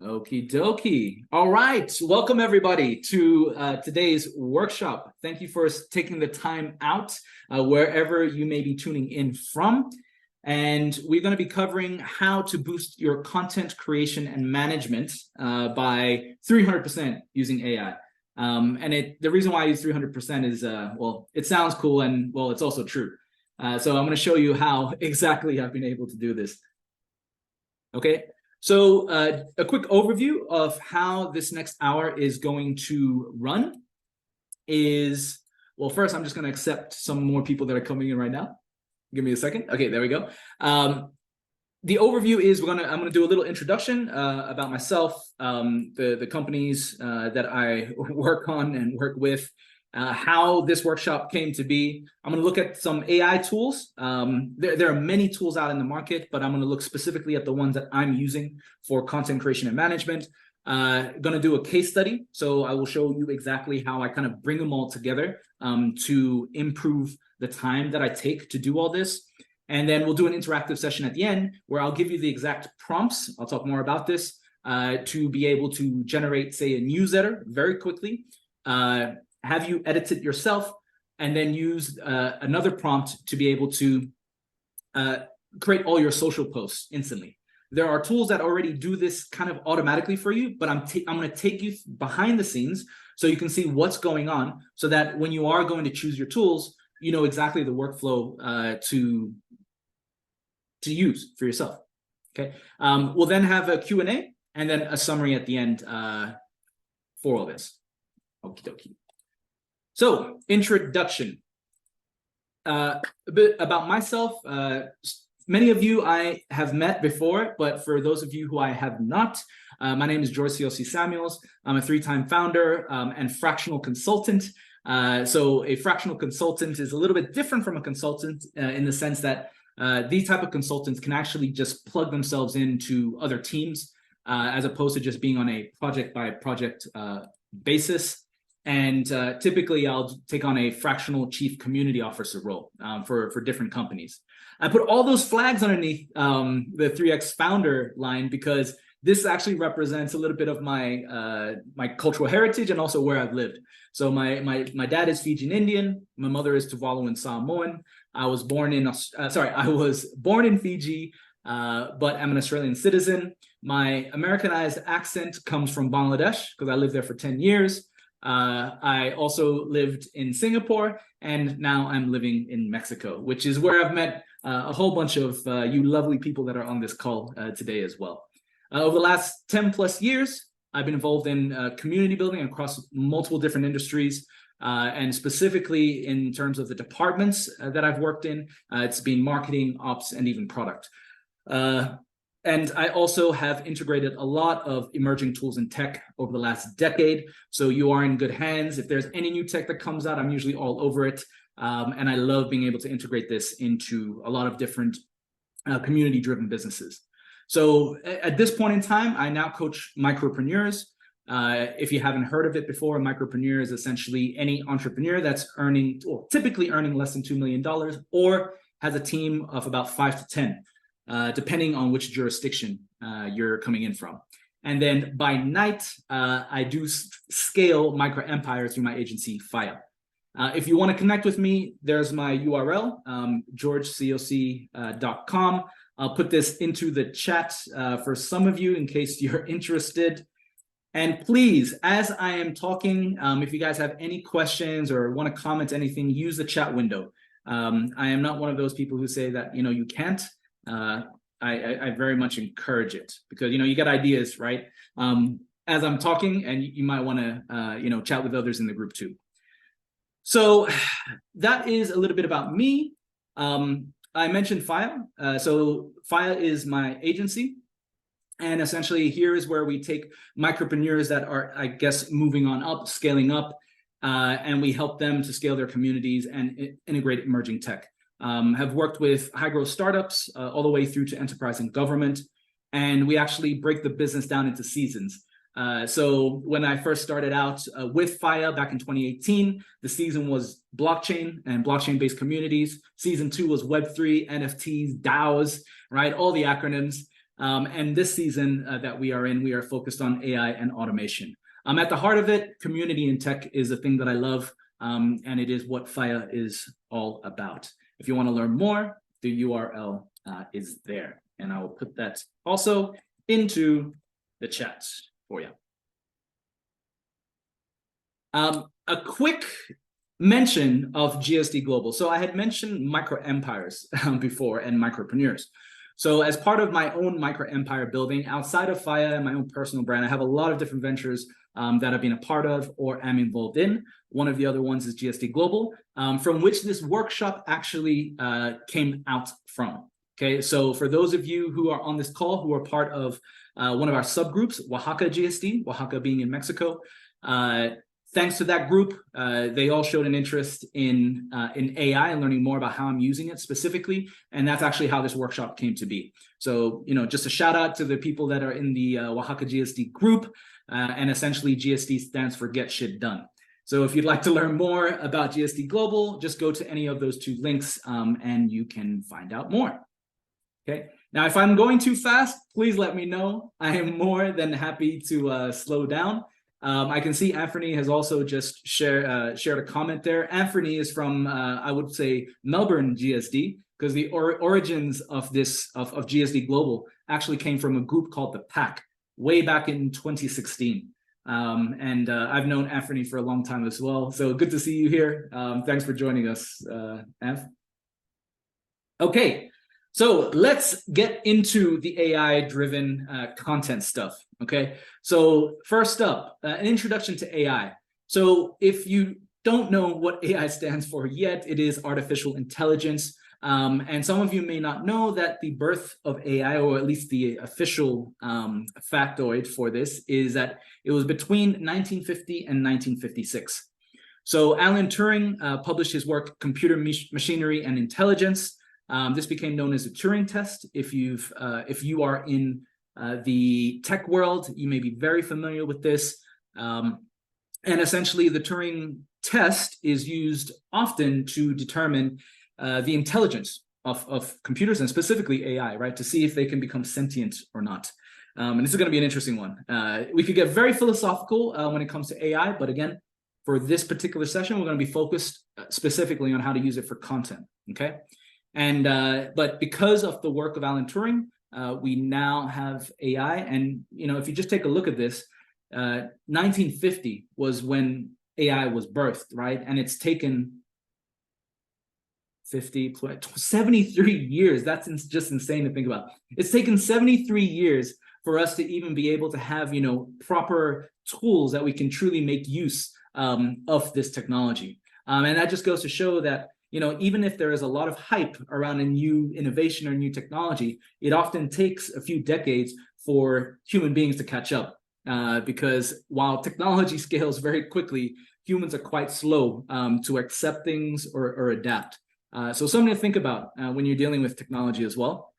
Okie dokie. All right. Welcome, everybody, to today's workshop. Thank you for taking the time out wherever you may be tuning in from. And we're going to be covering how to boost your content creation and management by 300% using AI. The reason why I use 300% is, well, it sounds cool and, well, it's also true. So I'm going to show you how exactly I've been able to do this. Okay. So a quick overview of how this next hour is going to run is, well, first, I'm just going to accept some more people that are coming in right now. Give me a second. Okay, there we go. The overview is I'm going to do a little introduction about myself, the companies that I work on and work with, how this workshop came to be. I'm going to look at some AI tools. There are many tools out in the market, but I'm going to look specifically at the ones that I'm using for content creation and management. Going to do a case study. So I will show you exactly how I kind of bring them all together to improve the time that I take to do all this. And then we'll do an interactive session at the end where I'll give you the exact prompts. I'll talk more about this to be able to generate, say, a newsletter very quickly. Have you edit it yourself, and then use another prompt to be able to create all your social posts instantly. There are tools that already do this kind of automatically for you, but I'm going to take you behind the scenes so you can see what's going on, so that when you are going to choose your tools, you know exactly the workflow to use for yourself. Okay. We'll then have a Q&A and then a summary at the end for all this. Okie dokie. So, introduction. A bit about myself. Many of you I have met before, but for those of you who I have not, my name is Siosi Samuels. I'm a 3-time founder and fractional consultant. So a fractional consultant is a little bit different from a consultant in the sense that these type of consultants can actually just plug themselves into other teams as opposed to just being on a project by project basis. And typically, I'll take on a fractional chief community officer role for different companies. I put all those flags underneath the 3X founder line because this actually represents a little bit of my my cultural heritage and also where I've lived. So my dad is Fijian Indian. My mother is Tuvalu and Samoan. I was born in Fiji, but I'm an Australian citizen. My Americanized accent comes from Bangladesh because I lived there for 10 years. I also lived in Singapore, and now I'm living in Mexico, which is where I've met a whole bunch of you lovely people that are on this call today as well. Over the last 10 plus years, I've been involved in community building across multiple different industries, and specifically in terms of the departments that I've worked in, it's been marketing, ops, and even product. And I also have integrated a lot of emerging tools and tech over the last decade. So you are in good hands. If there's any new tech that comes out, I'm usually all over it. And I love being able to integrate this into a lot of different community-driven businesses. So at this point in time, I now coach micropreneurs. If you haven't heard of it before, a micropreneur is essentially any entrepreneur that's typically earning less than $2 million or has a team of about 5 to 10. Depending on which jurisdiction you're coming in from. And then by night, I do scale micro empires through my agency, Faya. If you want to connect with me, there's my URL, georgecoc.com. I'll put this into the chat for some of you in case you're interested. And please, as I am talking, if you guys have any questions or want to comment anything, use the chat window. I am not one of those people who say that, you can't. I very much encourage it because, you get ideas, right? As I'm talking, and you might want to, chat with others in the group too. So that is a little bit about me. I mentioned Faya. So Faya is my agency. And essentially here is where we take micropreneurs that are, I guess, moving on up, scaling up, and we help them to scale their communities and integrate emerging tech. Have worked with high growth startups all the way through to enterprise and government. And we actually break the business down into seasons. So when I first started out with Faya back in 2018, the season was blockchain and blockchain-based communities. Season 2 was Web3, NFTs, DAOs, right? All the acronyms. And this season that we are in, we are focused on AI and automation. At the heart of it, community in tech is a thing that I love, and it is what FIA is all about. If you want to learn more, the URL is there. And I will put that also into the chat for you. A quick mention of GSD Global. So I had mentioned micro empires before and micropreneurs. So as part of my own micro empire building outside of FIA and my own personal brand, I have a lot of different ventures that I've been a part of or am involved in. One of the other ones is GSD Global, from which this workshop actually came out from. Okay, so for those of you who are on this call who are part of one of our subgroups, Oaxaca GSD, Oaxaca being in Mexico, thanks to that group, they all showed an interest in AI and learning more about how I'm using it specifically, and that's actually how this workshop came to be. So, just a shout out to the people that are in the Oaxaca GSD group, and essentially GSD stands for Get Shit Done. So if you'd like to learn more about GSD Global, just go to any of those two links and you can find out more. Okay. Now, if I'm going too fast, please let me know. I am more than happy to slow down. I can see Anthony has also just shared a comment there. Anthony is from, I would say, Melbourne GSD, because the origins of GSD Global actually came from a group called the PAC way back in 2016. And I've known Anthony for a long time as well. So good to see you here. Thanks for joining us, Anth. Okay. So let's get into the AI-driven content stuff, okay? So first up, an introduction to AI. So if you don't know what AI stands for yet, it is artificial intelligence. And some of you may not know that the birth of AI, or at least the official factoid for this, is that it was between 1950 and 1956. So Alan Turing published his work, Computer Machinery and Intelligence. This became known as the Turing test. If you are in the tech world, you may be very familiar with this. And essentially, the Turing test is used often to determine the intelligence of computers and specifically AI, right? To see if they can become sentient or not. And this is going to be an interesting one. We could get very philosophical when it comes to AI, but again, for this particular session, we're going to be focused specifically on how to use it for content. Okay. And but because of the work of Alan Turing, we now have AI. And if you just take a look at this, 1950 was when AI was birthed, right? And it's taken 73 years. That's just insane to think about. It's taken 73 years for us to even be able to have proper tools that we can truly make use of this technology. And that just goes to show that even if there is a lot of hype around a new innovation or new technology, it often takes a few decades for human beings to catch up. Because while technology scales very quickly, humans are quite slow to accept things or adapt. So something to think about when you're dealing with technology as well,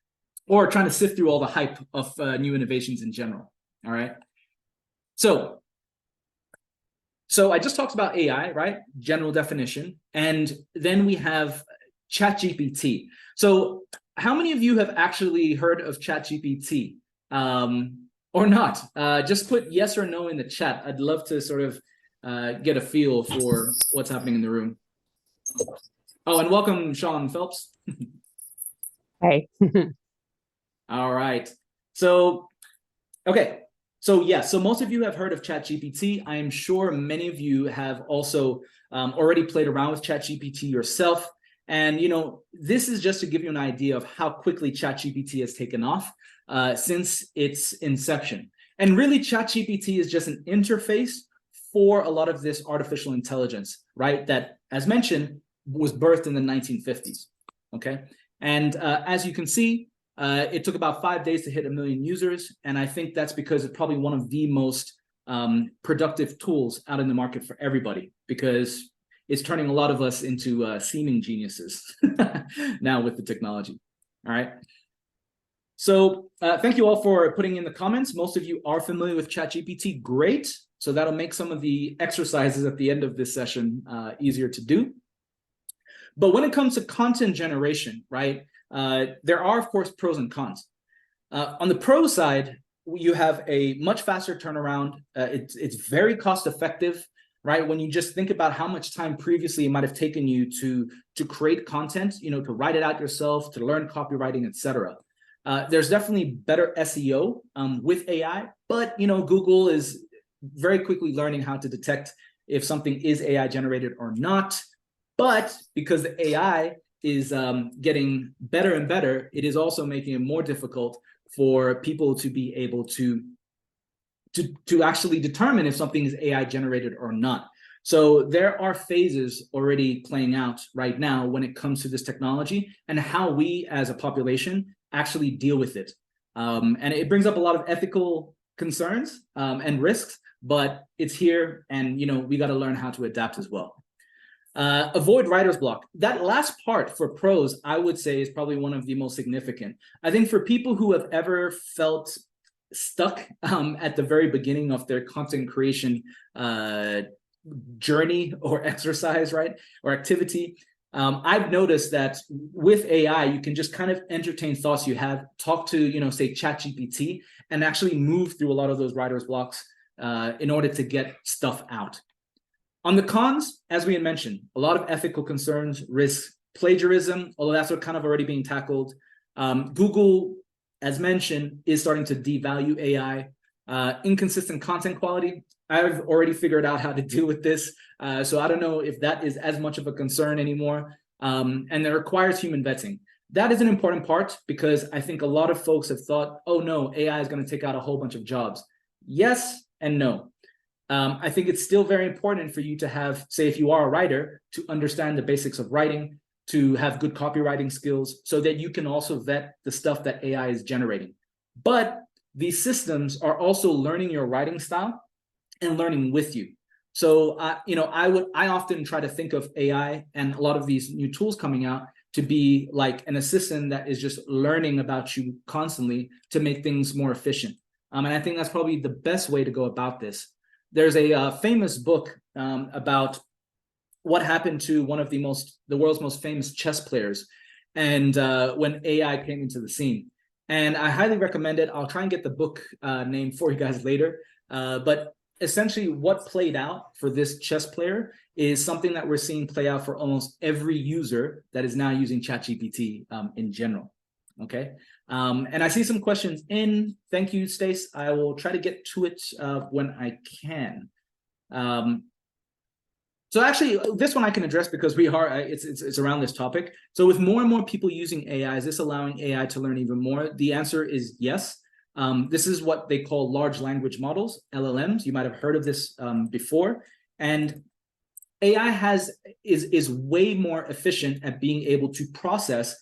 or trying to sift through all the hype of new innovations in general. All right. So I just talked about AI, right? General definition. And then we have ChatGPT. So how many of you have actually heard of ChatGPT or not? Just put yes or no in the chat. I'd love to sort of get a feel for what's happening in the room. Oh, and welcome, Sean Phelps. Hey. All right. So, okay. So yes, so most of you have heard of ChatGPT. I am sure many of you have also already played around with ChatGPT yourself. And this is just to give you an idea of how quickly ChatGPT has taken off since its inception. And really, ChatGPT is just an interface for a lot of this artificial intelligence, right? That, as mentioned, was birthed in the 1950s. Okay, and as you can see, it took about 5 days to hit 1 million users. And I think that's because it's probably one of the most productive tools out in the market for everybody, because it's turning a lot of us into seeming geniuses now with the technology. All right. So thank you all for putting in the comments. Most of you are familiar with ChatGPT. Great. So that'll make some of the exercises at the end of this session easier to do. But when it comes to content generation, right, there are, of course, pros and cons. On the pro side, you have a much faster turnaround. It's very cost effective, right? When you just think about how much time previously it might have taken you to create content, to write it out yourself, to learn copywriting, etc. There's definitely better SEO with AI, but Google is very quickly learning how to detect if something is AI generated or not. But because the AI is getting better and better, it is also making it more difficult for people to be able to actually determine if something is AI generated or not. So there are phases already playing out right now when it comes to this technology and how we as a population actually deal with it. And it brings up a lot of ethical concerns and risks, but it's here, and we got to learn how to adapt as well. Avoid writer's block. That last part for pros, I would say, is probably one of the most significant. I think for people who have ever felt stuck at the very beginning of their content creation journey or exercise, right, or activity, I've noticed that with AI, you can just kind of entertain thoughts you have, talk to, say, ChatGPT, and actually move through a lot of those writer's blocks in order to get stuff out. On the cons, as we had mentioned, a lot of ethical concerns, risks, plagiarism, although that's what kind of already being tackled. Google, as mentioned, is starting to devalue AI. Inconsistent content quality. I've already figured out how to deal with this. So I don't know if that is as much of a concern anymore. And it requires human vetting. That is an important part because I think a lot of folks have thought, oh no, AI is going to take out a whole bunch of jobs. Yes and no. I think it's still very important for you to have, say, if you are a writer, to understand the basics of writing, to have good copywriting skills so that you can also vet the stuff that AI is generating. But these systems are also learning your writing style and learning with you. So, I often try to think of AI and a lot of these new tools coming out to be like an assistant that is just learning about you constantly to make things more efficient. And I think that's probably the best way to go about this. There's a famous book about what happened to one of the world's most famous chess players, and when AI came into the scene. And I highly recommend it. I'll try and get the book name for you guys later. But essentially what played out for this chess player is something that we're seeing play out for almost every user that is now using ChatGPT in general. Okay. And I see some questions in. Thank you, Stace. I will try to get to it when I can. So actually, this one I can address because it's around this topic. So with more and more people using AI, is this allowing AI to learn even more? The answer is yes. This is what they call large language models, LLMs. You might have heard of this before. And AI is way more efficient at being able to process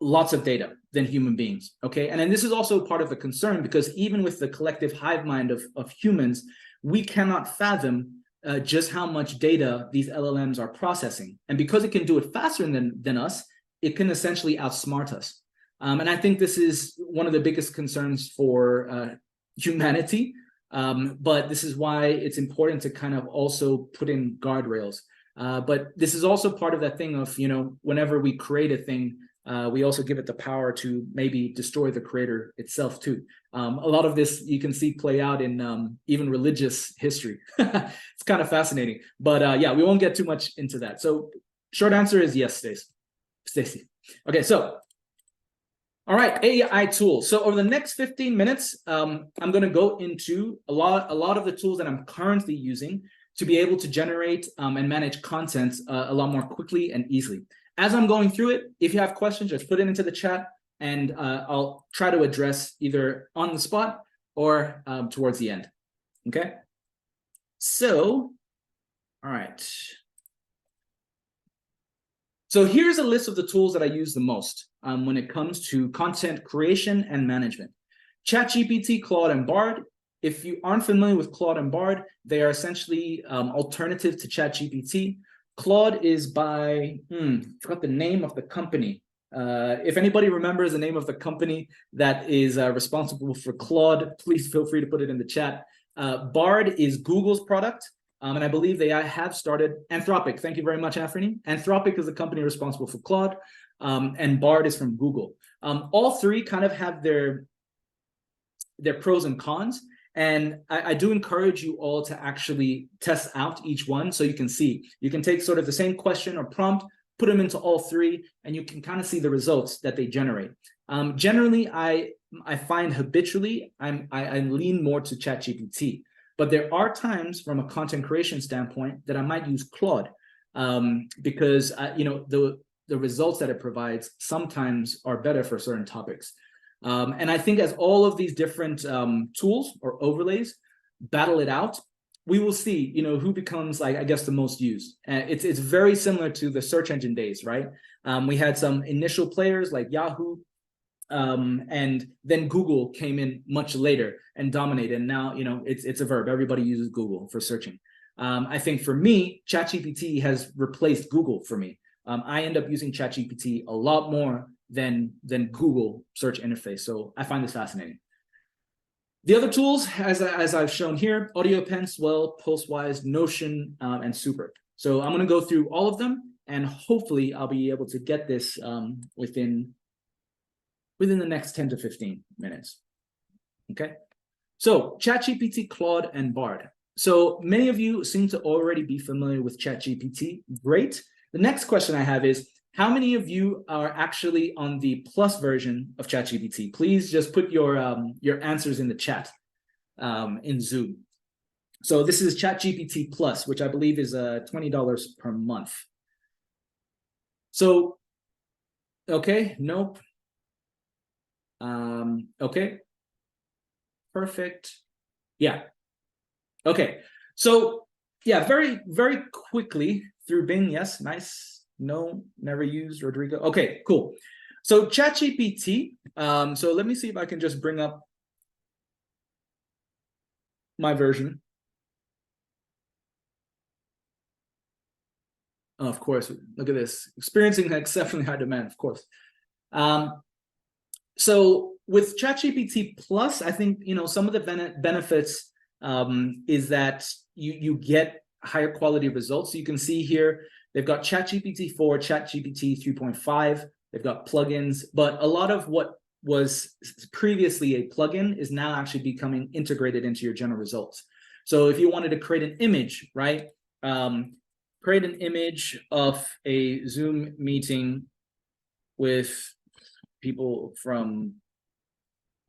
lots of data than human beings, okay? And then this is also part of the concern because even with the collective hive mind of humans, we cannot fathom just how much data these LLMs are processing. And because it can do it faster than us, it can essentially outsmart us. And I think this is one of the biggest concerns for humanity, but this is why it's important to kind of also put in guardrails. But this is also part of that thing of, whenever we create a thing, we also give it the power to maybe destroy the creator itself too. A lot of this you can see play out in even religious history. It's kind of fascinating, but yeah, we won't get too much into that. So short answer is yes, Stacy. Okay, so all right, AI tools. So over the next 15 minutes, I'm going to go into a lot of the tools that I'm currently using to be able to generate and manage content a lot more quickly and easily. As I'm going through it, if you have questions, just put it into the chat and I'll try to address either on the spot or towards the end. Okay. So, all right. So here's a list of the tools that I use the most when it comes to content creation and management. ChatGPT, Claude, and Bard. If you aren't familiar with Claude and Bard, they are essentially alternative to ChatGPT. Claude is by, I forgot the name of the company. If anybody remembers the name of the company that is responsible for Claude, please feel free to put it in the chat. Bard is Google's product. And I believe they have started Anthropic. Thank you very much, Afrini. Anthropic is the company responsible for Claude, and Bard is from Google. All three kind of have their their pros and cons. And I do encourage you all to actually test out each one so you can see. You can take sort of the same question or prompt, put them into all three, and you can kind of see the results that they generate. Generally, I find habitually I lean more to ChatGPT, but there are times from a content creation standpoint that I might use Claude because the results that it provides sometimes are better for certain topics. And I think as all of these different tools or overlays battle it out, we will see, who becomes, like, I guess, the most used. It's very similar to the search engine days, right? We had some initial players like Yahoo, and then Google came in much later and dominated. And now, it's a verb. Everybody uses Google for searching. I think for me, ChatGPT has replaced Google for me. I end up using ChatGPT a lot more than Google search interface. So I find this fascinating. The other tools, as I've shown here, AudioPen, Swell, Postwise, Notion, and Super. So I'm going to go through all of them, and hopefully I'll be able to get this within the next 10 to 15 minutes. Okay. So ChatGPT, Claude, and Bard. So many of you seem to already be familiar with ChatGPT. Great. The next question I have is, how many of you are actually on the plus version of ChatGPT? Please just put your answers in the chat in Zoom. So this is ChatGPT Plus, which I believe is $20 per month. So, okay, nope. Okay, perfect. Yeah. Okay. So yeah, very, very quickly through Bing. Yes, nice. No, never used Rodrigo. Okay, cool. So ChatGPT. So let me see if I can just bring up my version. Oh, of course, look at this. Experiencing exceptionally high demand, of course. So with ChatGPT Plus, I think, some of the benefits is that you get higher quality results. So you can see here, they've got ChatGPT 4, ChatGPT 3.5. They've got plugins, but a lot of what was previously a plugin is now actually becoming integrated into your general results. So if you wanted to create an image, right? Create an image of a Zoom meeting with people from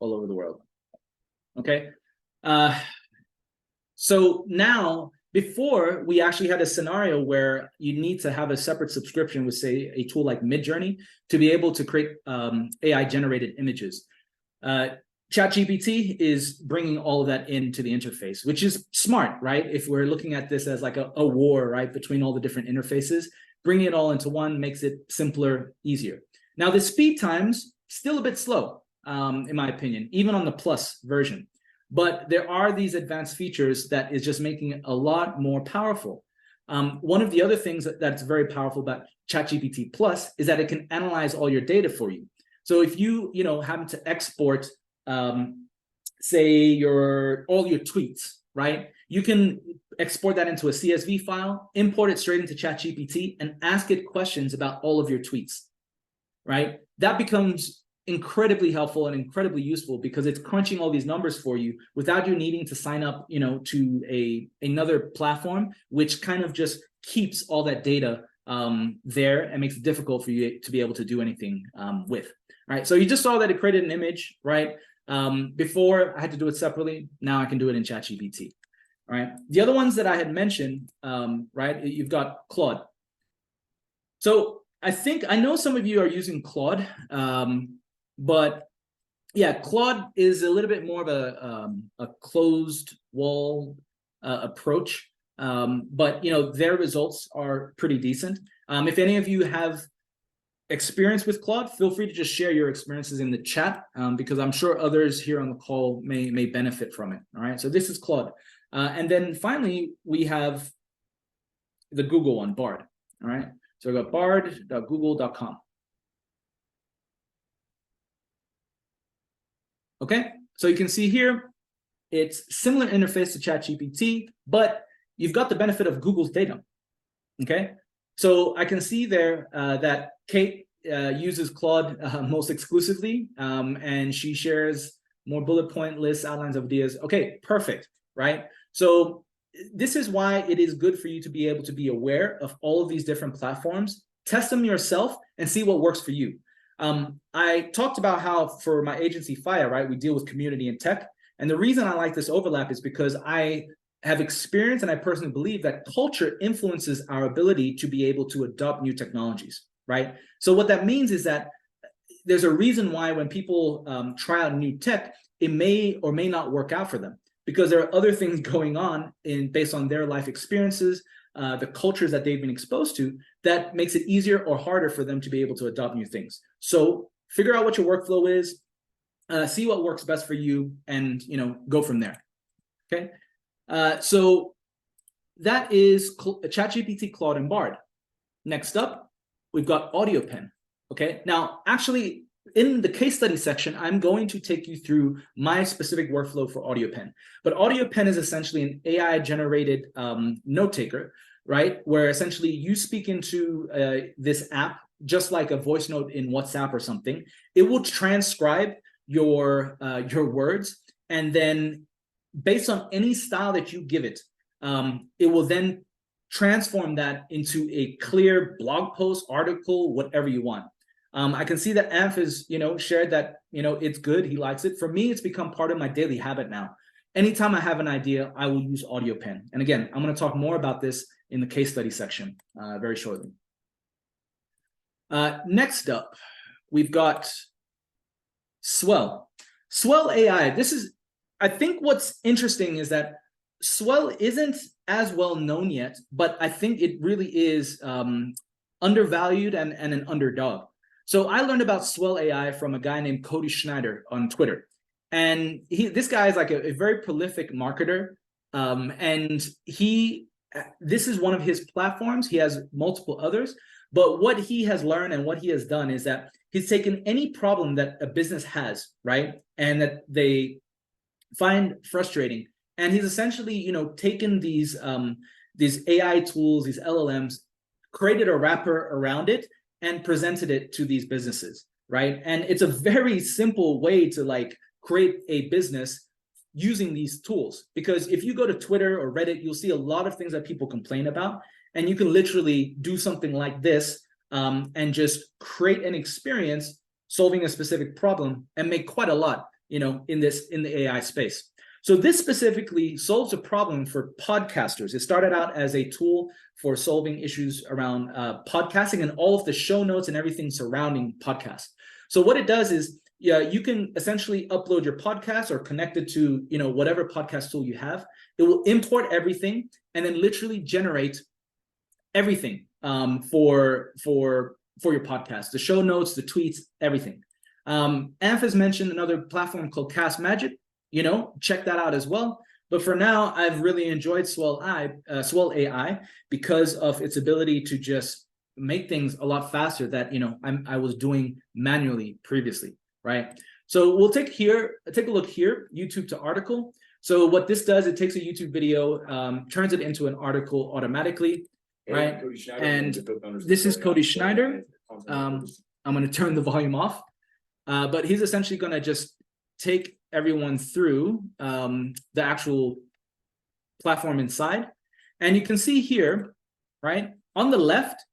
all over the world. Okay. So now, before, we actually had a scenario where you need to have a separate subscription with, say, a tool like Midjourney to be able to create AI-generated images. ChatGPT is bringing all of that into the interface, which is smart, right? If we're looking at this as like a war, right, between all the different interfaces, bringing it all into one makes it simpler, easier. Now, the speed times, still a bit slow, in my opinion, even on the Plus version. But there are these advanced features that is just making it a lot more powerful. One of the other things that's very powerful about ChatGPT Plus is that it can analyze all your data for you. So if you happen to export, say, all your tweets, right? You can export that into a CSV file, import it straight into ChatGPT, and ask it questions about all of your tweets, right? That becomes incredibly helpful and incredibly useful because it's crunching all these numbers for you without you needing to sign up, to another platform, which kind of just keeps all that data there and makes it difficult for you to be able to do anything with. All right, so you just saw that it created an image, right? Before I had to do it separately. Now I can do it in ChatGPT. All right. The other ones that I had mentioned, right? You've got Claude. So I know some of you are using Claude. But yeah, Claude is a little bit more of a closed wall approach. But their results are pretty decent. If any of you have experience with Claude, feel free to just share your experiences in the chat, because I'm sure others here on the call may benefit from it. All right, so this is Claude. And then finally, we have the Google one, Bard. All right, so we got bard.google.com. Okay, so you can see here, it's similar interface to ChatGPT, but you've got the benefit of Google's data. Okay, so I can see there that Kate uses Claude most exclusively, and she shares more bullet point lists, outlines of ideas. Okay, perfect, right? So this is why it is good for you to be able to be aware of all of these different platforms, test them yourself, and see what works for you. I talked about how for my agency, FIRE, right, we deal with community and tech. And the reason I like this overlap is because I have experienced and I personally believe that culture influences our ability to be able to adopt new technologies, right? So what that means is that there's a reason why when people try out new tech, it may or may not work out for them because there are other things going on based on their life experiences, the cultures that they've been exposed to, that makes it easier or harder for them to be able to adopt new things. So figure out what your workflow is, see what works best for you, and go from there. Okay. So that is ChatGPT, Claude, and Bard. Next up, we've got AudioPen. Okay. Now, actually, in the case study section, I'm going to take you through my specific workflow for AudioPen. But AudioPen is essentially an AI-generated note taker, right? Where essentially you speak into this app, just like a voice note in WhatsApp or something. It will transcribe your words, and then based on any style that you give it, it will then transform that into a clear blog post, article, whatever you want. I can see that Amph has, shared that, it's good. He likes it. For me, it's become part of my daily habit now. Anytime I have an idea, I will use AudioPen. And again, I'm going to talk more about this in the case study section very shortly. Next up, we've got Swell. Swell AI. I think what's interesting is that Swell isn't as well known yet, but I think it really is undervalued and an underdog. So I learned about Swell AI from a guy named Cody Schneider on Twitter. And this guy is like a very prolific marketer. And this is one of his platforms. He has multiple others. But what he has learned and what he has done is that he's taken any problem that a business has, right? And that they find frustrating. And he's essentially, taken these AI tools, these LLMs, created a wrapper around it, and presented it to these businesses, right? And it's a very simple way to create a business using these tools. Because if you go to Twitter or Reddit, you'll see a lot of things that people complain about. And you can literally do something like this and just create an experience solving a specific problem and make quite a lot, in the AI space. So this specifically solves a problem for podcasters. It started out as a tool for solving issues around podcasting and all of the show notes and everything surrounding podcasts. So what it does is, you can essentially upload your podcast or connect it to, whatever podcast tool you have. It will import everything and then literally generate everything for your podcast, the show notes, the tweets, everything. Amph has mentioned another platform called Cast Magic. Check that out as well. But for now, I've really enjoyed Swell AI because of its ability to just make things a lot faster that I was doing manually previously, right? So we'll take a look here, YouTube to article. So what this does, it takes a YouTube video, turns it into an article automatically, right? And this is Cody Schneider. I'm going to turn the volume off, but he's essentially going to just take everyone through the actual platform inside. And you can see here, right, on the left,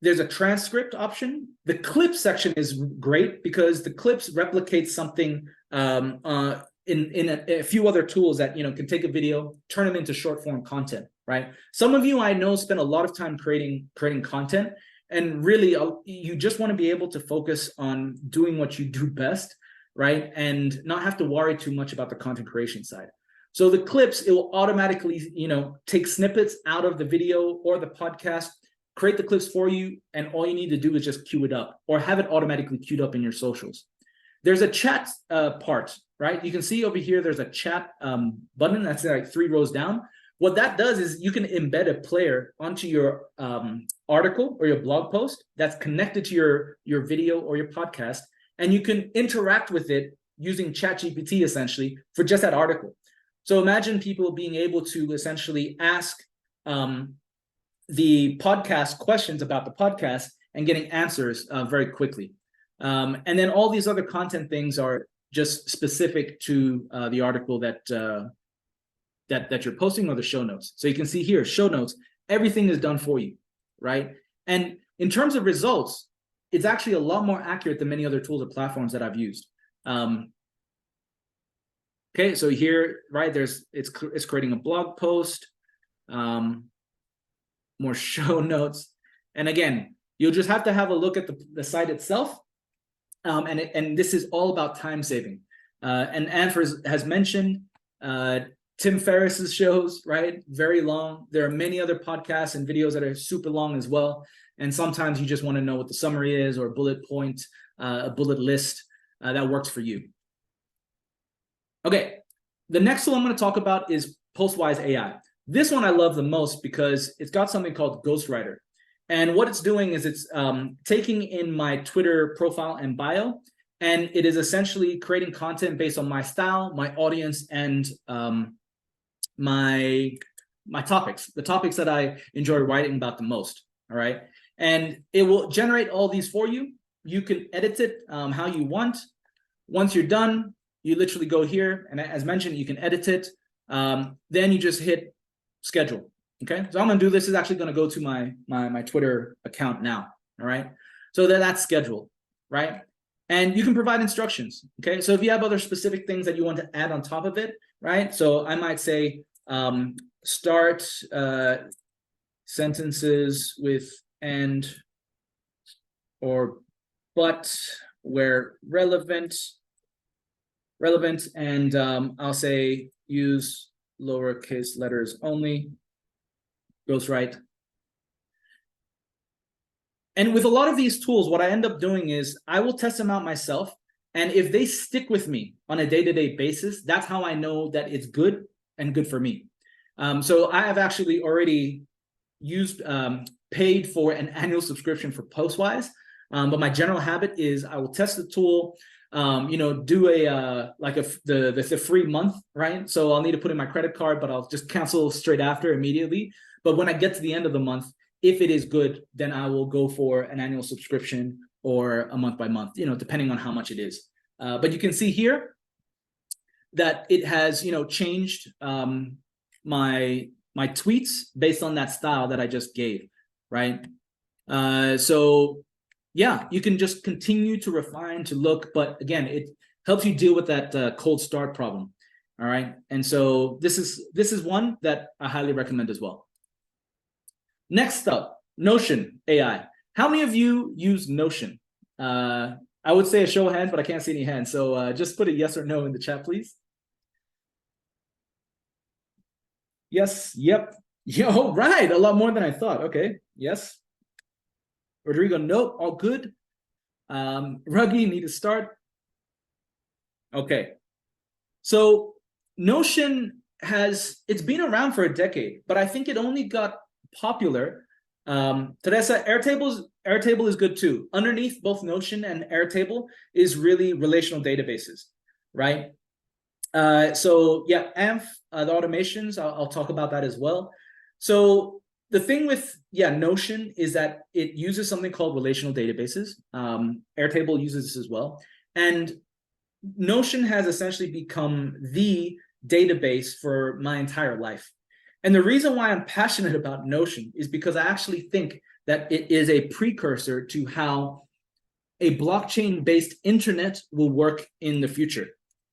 there's a transcript option. The clip section is great because the clips replicate something in a few other tools that can take a video, turn it into short form content, right? Some of you I know spend a lot of time creating content, and really you just want to be able to focus on doing what you do best, right? And not have to worry too much about the content creation side. So the clips, it will automatically, take snippets out of the video or the podcast, create the clips for you, and all you need to do is just queue it up or have it automatically queued up in your socials. There's a chat part, right? You can see over here, there's a chat button that's like 3 rows down. What that does is you can embed a player onto your article or your blog post that's connected to your video or your podcast, and you can interact with it using ChatGPT essentially for just that article. So imagine people being able to essentially ask the podcast questions about the podcast and getting answers very quickly. And then all these other content things are just specific to the article that you're posting or the show notes. So you can see here, show notes, everything is done for you, right? And in terms of results, it's actually a lot more accurate than many other tools or platforms that I've used. Okay, so here, right, it's creating a blog post, more show notes. And again, you'll just have to have a look at the site itself. And this is all about time saving. And Anne has mentioned Tim Ferriss's shows, right? Very long. There are many other podcasts and videos that are super long as well. And sometimes you just want to know what the summary is or a bullet point, a bullet list that works for you. Okay, the next tool I'm going to talk about is Postwise AI. This one I love the most because it's got something called Ghostwriter. And what it's doing is it's taking in my Twitter profile and bio, and it is essentially creating content based on my style, my audience, and my topics, the topics that I enjoy writing about the most, all right? And it will generate all these for you. You can edit it how you want. Once you're done, you literally go here, and as mentioned, you can edit it. Then you just hit schedule. Okay, so I'm gonna do this. Is actually gonna go to my Twitter account now. All right, so that's scheduled, right? And you can provide instructions. Okay, so if you have other specific things that you want to add on top of it, right? So I might say start sentences with and or but where relevant, and I'll say use lowercase letters only. Goes right. And with a lot of these tools, what I end up doing is I will test them out myself. And if they stick with me on a day-to-day basis, that's how I know that it's good and good for me. So I have actually already used paid for an annual subscription for Postwise. But my general habit is I will test the tool, do the free month, right? So I'll need to put in my credit card, but I'll just cancel straight after immediately. But when I get to the end of the month, if it is good, then I will go for an annual subscription or a month by month, depending on how much it is. But you can see here that it has, changed my tweets based on that style that I just gave, right? So yeah, you can just continue to refine, to look, but again, it helps you deal with that cold start problem. All right, and so this is one that I highly recommend as well. Next up, Notion AI. How many of you use Notion? I would say a show of hands, but I can't see any hands. So just put a yes or no in the chat, please. Yes, yep. Yo, right, a lot more than I thought. Okay, yes. Rodrigo, nope, all good. Ruggy, need to start. Okay, so Notion it's been around for a decade, but I think it only got popular. Teresa, Airtable is good too. Underneath both Notion and Airtable is really relational databases, right? So yeah, AMF, the automations, I'll talk about that as well. So the thing with Notion is that it uses something called relational databases. Airtable uses this as well. And Notion has essentially become the database for my entire life. And the reason why I'm passionate about Notion is because I actually think that it is a precursor to how a blockchain-based internet will work in the future.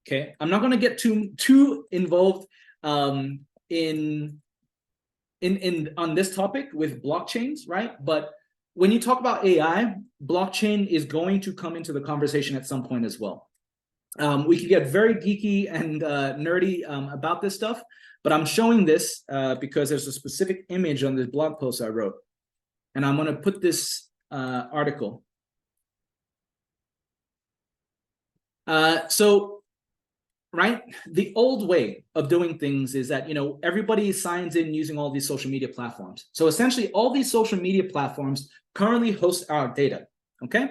Okay, I'm not going to get too involved on this topic with blockchains, right? But when you talk about AI, blockchain is going to come into the conversation at some point as well. We could get very geeky and nerdy about this stuff, but I'm showing this because there's a specific image on this blog post I wrote, and I'm going to put this article. Right, the old way of doing things is that everybody signs in using all these social media platforms. So essentially, all these social media platforms currently host our data. Okay,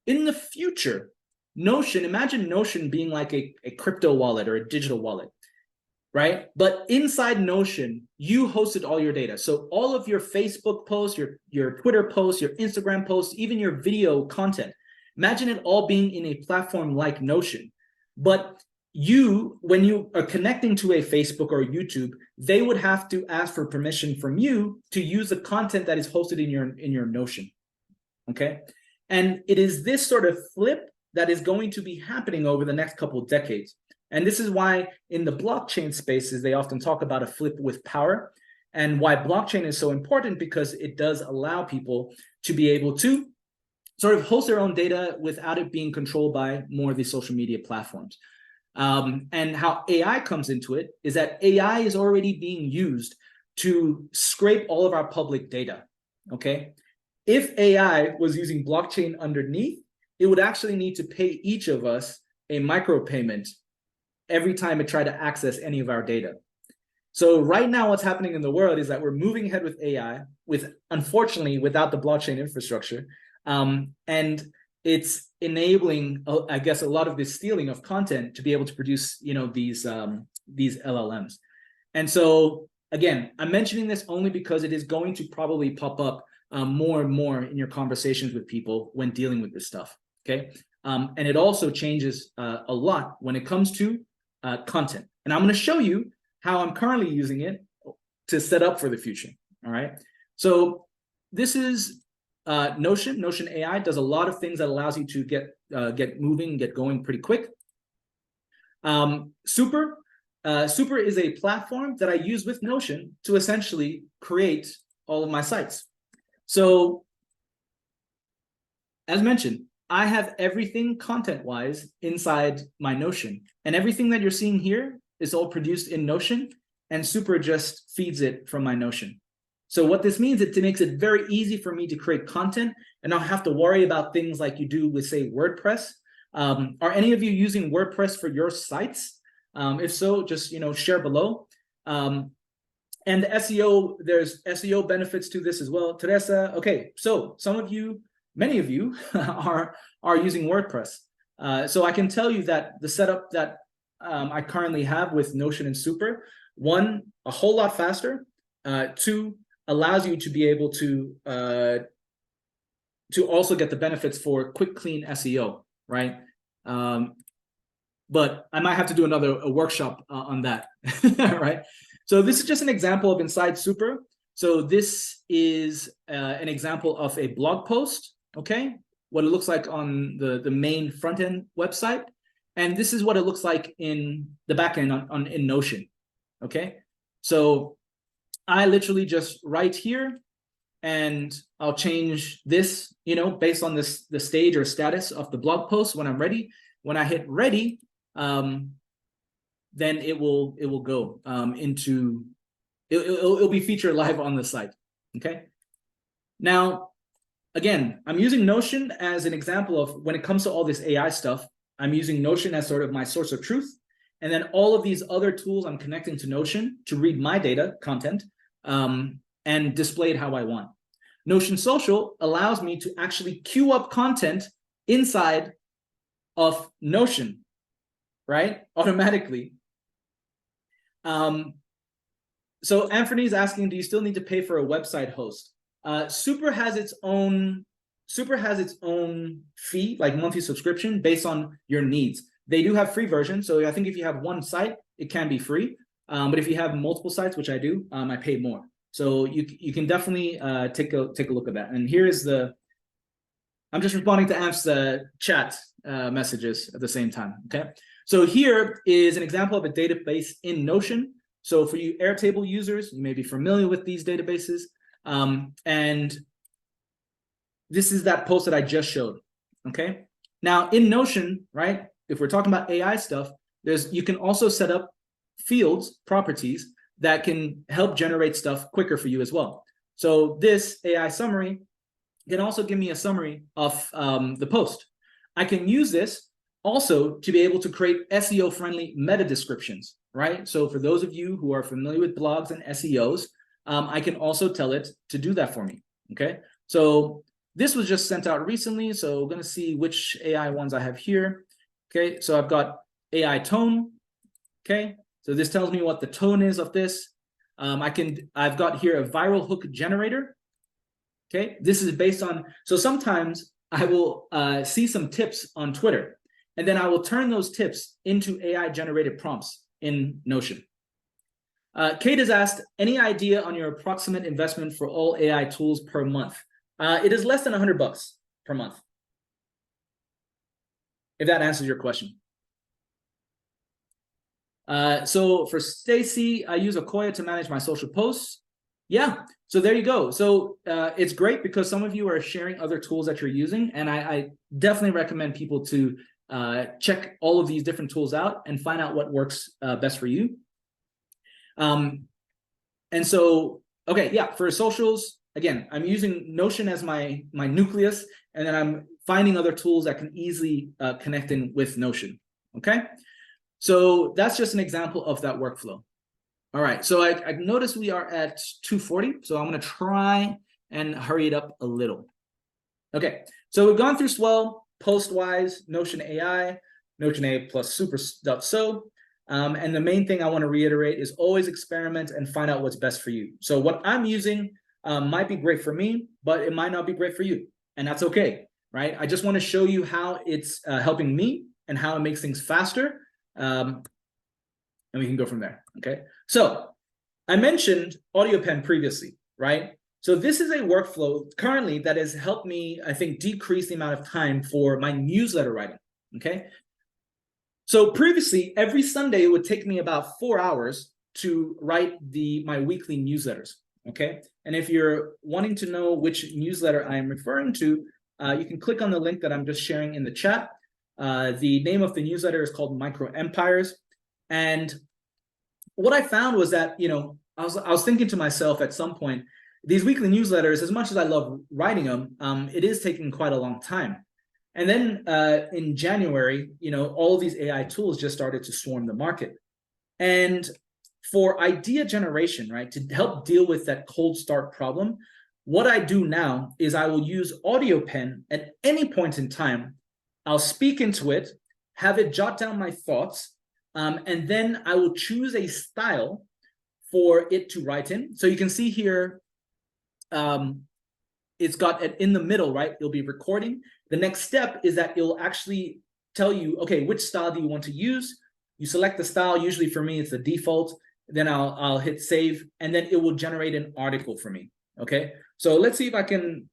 in the future, Notion, imagine Notion being like a crypto wallet or a digital wallet, right? But inside Notion, you hosted all your data. So all of your Facebook posts, your Twitter posts, your Instagram posts, even your video content, imagine it all being in a platform like Notion. But you, when you are connecting to a Facebook or YouTube, they would have to ask for permission from you to use the content that is hosted in your Notion. Okay. And it is this sort of flip that is going to be happening over the next couple of decades. And this is why in the blockchain spaces, they often talk about a flip with power, and why blockchain is so important, because it does allow people to be able to sort of host their own data without it being controlled by more of these social media platforms. And how AI comes into it is that AI is already being used to scrape all of our public data, okay? If AI was using blockchain underneath, it would actually need to pay each of us a micropayment every time it tried to access any of our data. So right now, what's happening in the world is that we're moving ahead with AI, unfortunately, without the blockchain infrastructure. And it's enabling, I guess, a lot of this stealing of content to be able to produce, these LLMs. And so, again, I'm mentioning this only because it is going to probably pop up more and more in your conversations with people when dealing with this stuff, okay? And it also changes a lot when it comes to content. And I'm going to show you how I'm currently using it to set up for the future, all right? So this is Notion. Notion AI does a lot of things that allows you to get moving, get going pretty quick. Super is a platform that I use with Notion to essentially create all of my sites. So as mentioned, I have everything content-wise inside my Notion, and everything that you're seeing here is all produced in Notion, and Super just feeds it from my Notion. So what this means, it makes it very easy for me to create content and not have to worry about things like you do with, say, WordPress. Are any of you using WordPress for your sites? If so, just share below. And the SEO, there's SEO benefits to this as well. Teresa, okay, so many of you are using WordPress. So I can tell you that the setup that I currently have with Notion and Super, one, a whole lot faster, two, allows you to be able to also get the benefits for quick, clean SEO, right? But I might have to do a workshop on that, right? So this is just an example of inside Super. So this is an example of a blog post, okay? What it looks like on the main front end website. And this is what it looks like in the back end in Notion, okay? So I literally just write here, and I'll change this, based on the stage or status of the blog post when I'm ready. When I hit ready, then it will go into, it'll be featured live on the site, okay? Now, again, I'm using Notion as an example of when it comes to all this AI stuff, I'm using Notion as sort of my source of truth. And then all of these other tools I'm connecting to Notion to read my data, content, and display it how I want. Notion Social allows me to actually queue up content inside of Notion, right? Automatically. So Anthony's asking, do you still need to pay for a website host? Super has its own fee, like monthly subscription based on your needs. They do have free versions. So I think if you have one site, it can be free. But if you have multiple sites, which I do, I pay more. So you can definitely take a look at that. And here is I'm just responding to Amph's chat messages at the same time, okay? So here is an example of a database in Notion. So for you Airtable users, you may be familiar with these databases. And this is that post that I just showed, okay? Now in Notion, right, if we're talking about AI stuff, you can also set up fields, properties, that can help generate stuff quicker for you as well. So this AI summary can also give me a summary of the post. I can use this also to be able to create SEO-friendly meta descriptions, right? So for those of you who are familiar with blogs and SEOs, I can also tell it to do that for me, okay? So this was just sent out recently, so we're gonna see which AI ones I have here. Okay, so I've got AI tone, okay? So this tells me what the tone is of this. I've got here a viral hook generator, okay? This is based on, so sometimes I will see some tips on Twitter, and then I will turn those tips into AI-generated prompts in Notion. Kate has asked, any idea on your approximate investment for all AI tools per month? It is less than $100 per month, if that answers your question. So for Stacy, I use Akoya to manage my social posts. Yeah, so there you go. So it's great because some of you are sharing other tools that you're using, and I definitely recommend people to check all of these different tools out and find out what works best for you. And so, okay, yeah, for socials, again, I'm using Notion as my nucleus, and then I'm finding other tools that can easily connect in with Notion, okay? So that's just an example of that workflow. All right, so I noticed we are at 2:40, so I'm gonna try and hurry it up a little. Okay, so we've gone through Swell, Postwise, Notion AI, Notion AI plus super.so. And the main thing I want to reiterate is always experiment and find out what's best for you. So what I'm using might be great for me, but it might not be great for you. And that's okay, right? I just want to show you how it's helping me and how it makes things faster. And we can go from there, okay? So I mentioned AudioPen previously, right? So this is a workflow currently that has helped me, I think, decrease the amount of time for my newsletter writing, okay? So previously, every Sunday, it would take me about 4 hours to write my weekly newsletters, okay? And if you're wanting to know which newsletter I am referring to, you can click on the link that I'm just sharing in the chat. The name of the newsletter is called Micro Empires. And what I found was that, you know, I was thinking to myself at some point, these weekly newsletters, as much as I love writing them, it is taking quite a long time. And then in January, you know, all of these AI tools just started to swarm the market. And for idea generation, right, to help deal with that cold start problem, what I do now is I will use AudioPen at any point in time. I'll speak into it, have it jot down my thoughts, and then I will choose a style for it to write in. So you can see here, it's got it in the middle, right? It'll be recording. The next step is that it'll actually tell you, okay, which style do you want to use? You select the style. Usually for me, it's the default. Then I'll hit save, and then it will generate an article for me, okay? So let's see if I can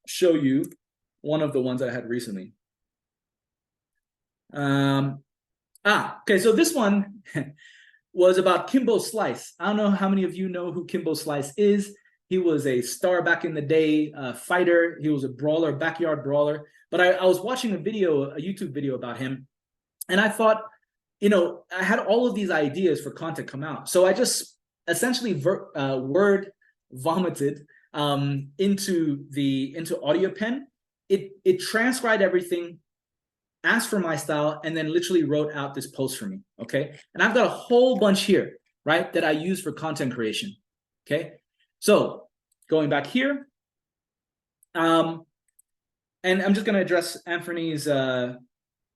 show you one of the ones that I had recently. Okay, so this one was about Kimbo Slice. I don't know how many of you know who Kimbo Slice is. He was a star back in the day, fighter. He was a brawler, backyard brawler. But I was watching a YouTube video about him, and I thought, you know, I had all of these ideas for content come out. So I just essentially word vomited into AudioPen. It transcribed everything, asked for my style, and then literally wrote out this post for me, okay? And I've got a whole bunch here, right, that I use for content creation, okay? So going back here, and I'm just going to address Anthony's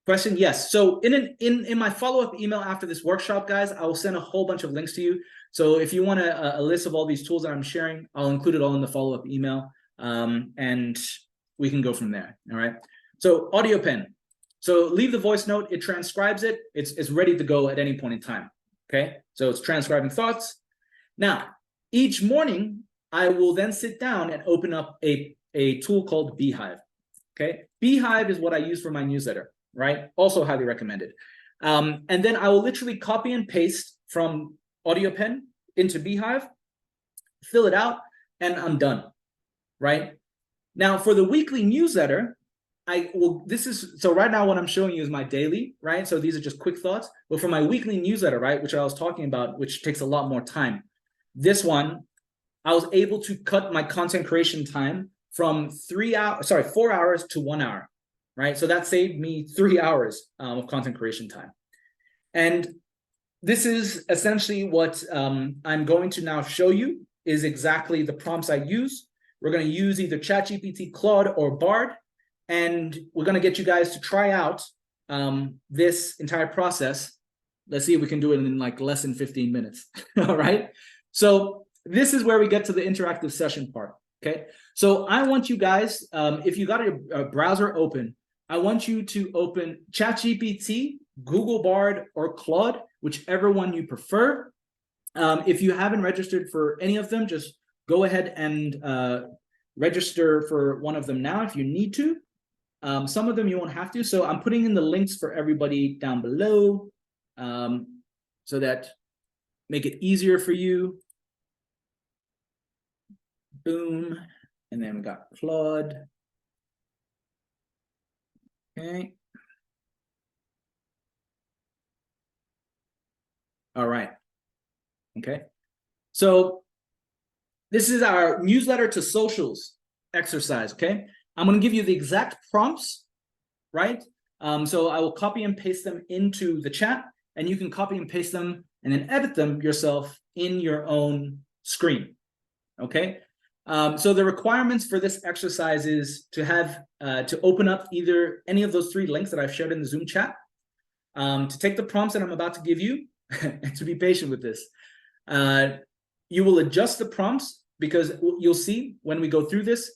question. Yes, so in my follow-up email after this workshop, guys, I will send a whole bunch of links to you. So if you want a list of all these tools that I'm sharing, I'll include it all in the follow-up email, and we can go from there, all right? So AudioPen. So leave the voice note, it transcribes it, it's ready to go at any point in time, okay? So it's transcribing thoughts. Now, each morning, I will then sit down and open up a tool called Beehive, okay? Beehive is what I use for my newsletter, right? Also highly recommended. And then I will literally copy and paste from AudioPen into Beehive, fill it out, and I'm done, right? Now, for the weekly newsletter, so right now what I'm showing you is my daily, right? So these are just quick thoughts. But for my weekly newsletter, right, which I was talking about, which takes a lot more time, this one, I was able to cut my content creation time from 4 hours to 1 hour, right? So that saved me 3 hours of content creation time. And this is essentially what I'm going to now show you is exactly the prompts I use. We're going to use either ChatGPT, Claude, or Bard, and we're going to get you guys to try out this entire process. Let's see if we can do it in like less than 15 minutes, all right? So this is where we get to the interactive session part, okay? So I want you guys, if you got a browser open, I want you to open ChatGPT, Google Bard, or Claude, whichever one you prefer. If you haven't registered for any of them, just go ahead and register for one of them now if you need to. Some of them you won't have to. So I'm putting in the links for everybody down below so that make it easier for you. Boom. And then we got Claude. Okay. All right. Okay. So this is our newsletter to socials exercise. Okay. I'm going to give you the exact prompts, right? So I will copy and paste them into the chat, and you can copy and paste them and then edit them yourself in your own screen. Okay. So the requirements for this exercise is to have to open up either any of those 3 links that I've shared in the Zoom chat, to take the prompts that I'm about to give you, and to be patient with this. You will adjust the prompts because you'll see when we go through this,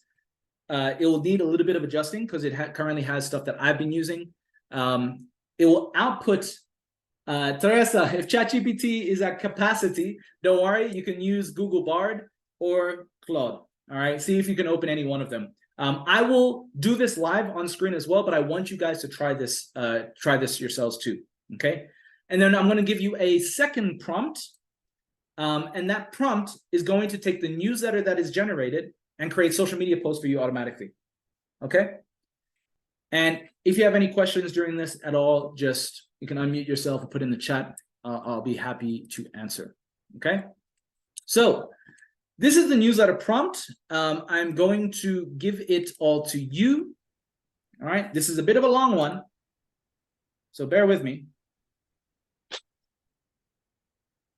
it will need a little bit of adjusting because it currently has stuff that I've been using. It will output, Teresa, if ChatGPT is at capacity, don't worry, you can use Google Bard or Claude. All right, see if you can open any one of them. I will do this live on screen as well, but I want you guys to try this yourselves too. Okay, and then I'm going to give you a second prompt, and that prompt is going to take the newsletter that is generated and create social media posts for you automatically. Okay, and if you have any questions during this at all, just you can unmute yourself and put in the chat. I'll be happy to answer. Okay, so this is the newsletter prompt. I'm going to give it all to you. All right, this is a bit of a long one, so bear with me.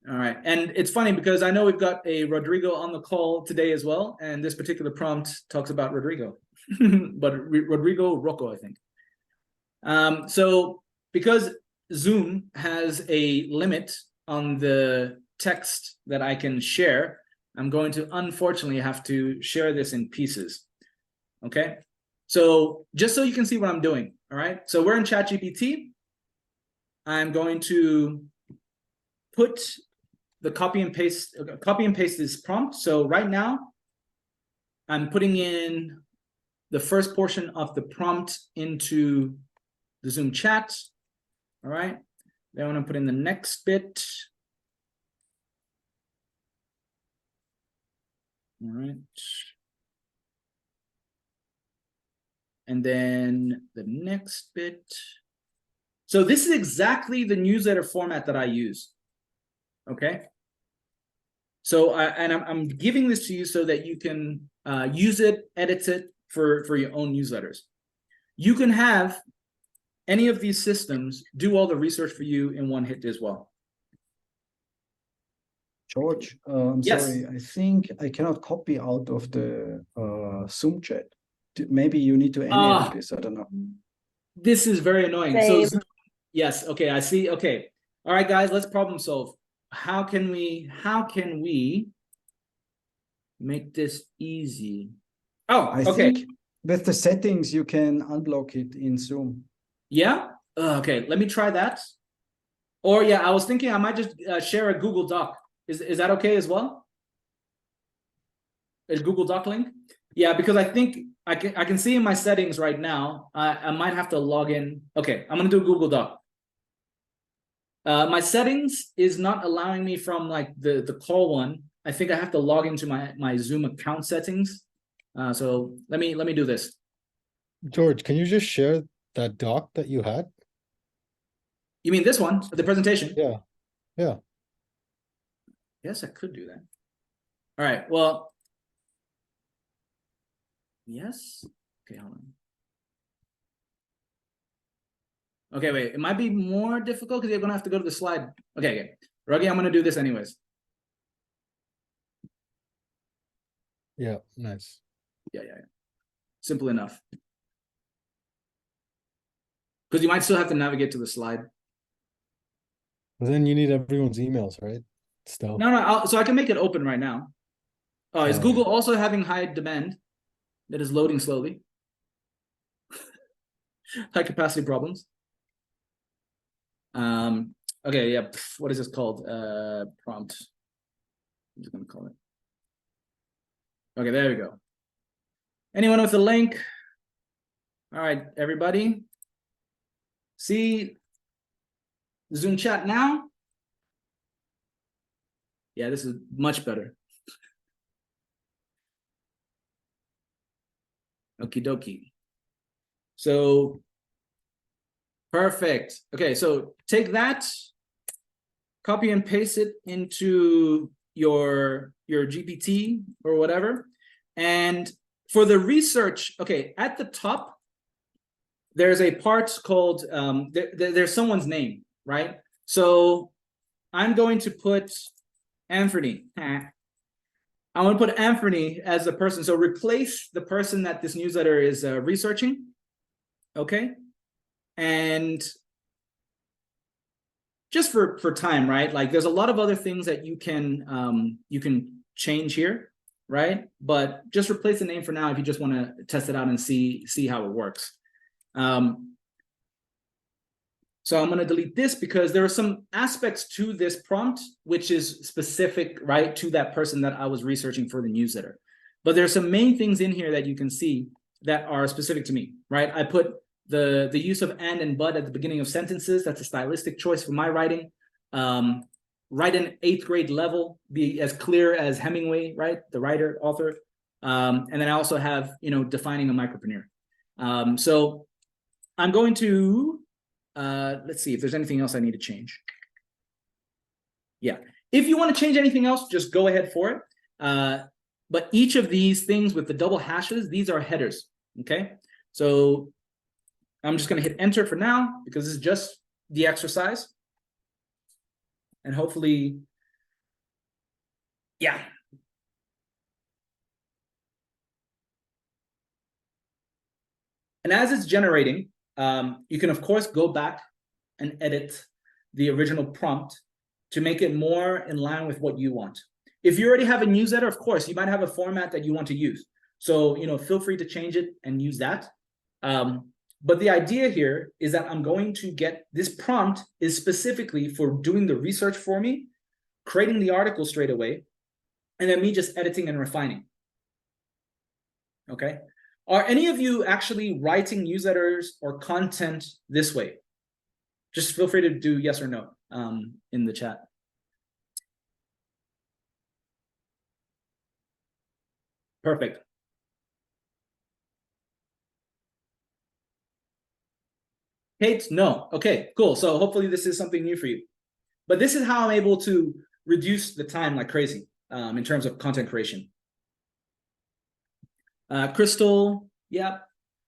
All right, and it's funny because I know we've got a Rodrigo on the call today as well, and this particular prompt talks about Rodrigo, but Rodrigo Rocco, I think. So because Zoom has a limit on the text that I can share, I'm going to unfortunately have to share this in pieces. Okay, so just so you can see what I'm doing. All right, so we're in ChatGPT. I'm going to put the copy and paste this prompt. So right now, I'm putting in the first portion of the prompt into the Zoom chat. All right, then I'm going to put in the next bit. All right. And then the next bit. So this is exactly the newsletter format that I use. Okay. So I'm giving this to you so that you can use it, edit it for your own newsletters. You can have any of these systems do all the research for you in one hit as well. George, I'm Yes. sorry. I think I cannot copy out of the Zoom chat. Maybe you need to enable this. I don't know. This is very annoying. Same. So yes, okay, I see. Okay, all right, guys, let's problem solve. How can we make this easy? Oh, I okay. think with the settings you can unblock it in Zoom. Yeah. Okay, let me try that. Or yeah, I was thinking I might just share a Google Doc. Is that okay as well? A Google Doc link? Yeah, because I think I can see in my settings right now. I might have to log in. Okay, I'm gonna do a Google Doc. My settings is not allowing me from like the call one. I think I have to log into my Zoom account settings. So let me do this. George, can you just share that doc that you had? You mean this one, the presentation? Yeah. Yeah. Yes, I could do that. All right, well, yes. Okay, hold on. Okay, wait, it might be more difficult because you're gonna have to go to the slide. Okay, Ruggy, I'm gonna do this anyways. Yeah, nice. Yeah. Simple enough. Because you might still have to navigate to the slide. But then you need everyone's emails, right? Still. No, so I can make it open right now. Oh, is Oh, Google yeah. also having high demand that is loading slowly? high capacity problems. Okay, yeah, what is this called? Prompt. I'm just gonna call it. Okay, there we go. Anyone with a link? All right, everybody. See Zoom chat now? Yeah, this is much better. Okie dokie. So perfect. Okay, so take that, copy and paste it into your GPT or whatever. And for the research, okay, at the top, there's a part called, there's someone's name, right? So I'm going to put Anthony. I want to put Anthony as the person. So replace the person that this newsletter is researching. Okay. And just for time, right? Like there's a lot of other things that you can change here, right? But just replace the name for now if you just want to test it out and see how it works. So I'm going to delete this because there are some aspects to this prompt which is specific, right, to that person that I was researching for the newsletter. But there's some main things in here that you can see that are specific to me, right? I put the use of and but at the beginning of sentences. That's a stylistic choice for my writing. Write an 8th grade level, be as clear as Hemingway, right? The writer, author. And then I also have, defining a micropreneur. So I'm going to, let's see if there's anything else I need to change. Yeah, if you want to change anything else, just go ahead for it. But each of these things with the double hashes, these are headers, okay? So I'm just going to hit enter for now because this is just the exercise. And hopefully, yeah. And as it's generating, you can, of course, go back and edit the original prompt to make it more in line with what you want. If you already have a newsletter, of course, you might have a format that you want to use. So, feel free to change it and use that. But the idea here is that I'm going to get this prompt is specifically for doing the research for me, creating the article straight away, and then me just editing and refining. Okay. Are any of you actually writing newsletters or content this way? Just feel free to do yes or no in the chat. Perfect. Kate, no. Okay, cool. So hopefully this is something new for you. But this is how I'm able to reduce the time like crazy in terms of content creation. Crystal, yeah,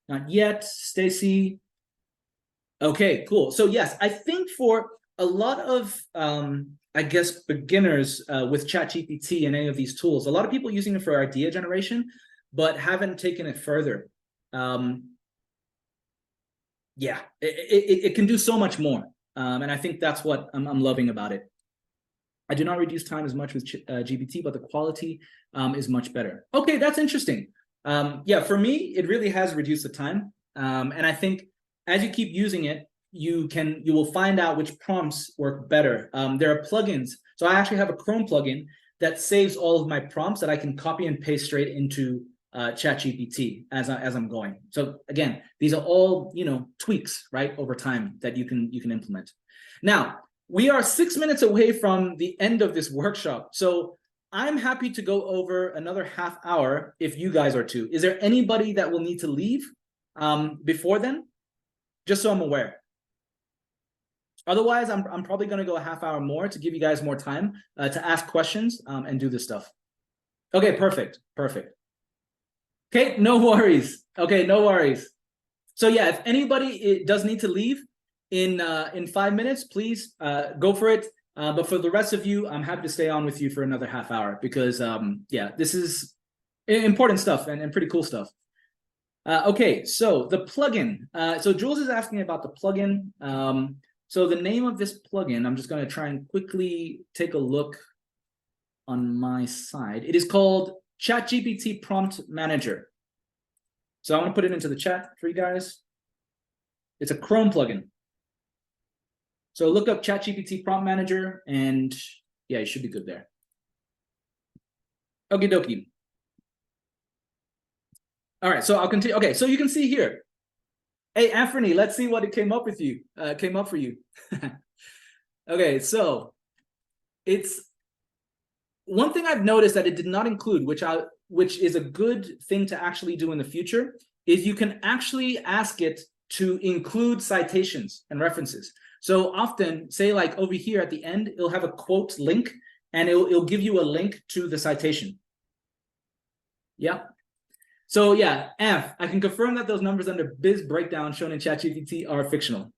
not yet. Stacy. Okay, cool. So yes, I think for a lot of, I guess, beginners with ChatGPT and any of these tools, a lot of people using it for idea generation, but haven't taken it further. Yeah, it can do so much more. And I think that's what I'm loving about it. I do not reduce time as much with GPT, but the quality is much better. Okay, that's interesting. Yeah, for me, it really has reduced the time. And I think as you keep using it, you will find out which prompts work better. There are plugins. So I actually have a Chrome plugin that saves all of my prompts that I can copy and paste straight into ChatGPT as I'm going. So again, these are all tweaks, right, over time that you can implement. Now, we are 6 minutes away from the end of this workshop. So I'm happy to go over another half hour if you guys are too. Is there anybody that will need to leave before then? Just so I'm aware. Otherwise, I'm probably going to go a half hour more to give you guys more time to ask questions and do this stuff. Okay, perfect. Okay, no worries. Okay, no worries. So yeah, if anybody does need to leave in 5 minutes, please go for it. But for the rest of you, I'm happy to stay on with you for another half hour because yeah, this is important stuff and pretty cool stuff. Okay, so the plugin. So Jules is asking about the plugin. So the name of this plugin, I'm just going to try and quickly take a look on my side. It is called ChatGPT Prompt Manager. So I want to put it into the chat for you guys. It's a Chrome plugin. So look up ChatGPT Prompt Manager, and yeah, you should be good there. Okie dokie. All right, so I'll continue. Okay, so you can see here. Hey, Anthony, let's see what it came up with you. Came up for you. Okay, so it's one thing I've noticed that it did not include, which is a good thing to actually do in the future, is you can actually ask it to include citations and references. So often, say like over here at the end, it'll have a quote link, and it'll give you a link to the citation. Yeah. So yeah, Anth, I can confirm that those numbers under biz breakdown shown in ChatGPT are fictional.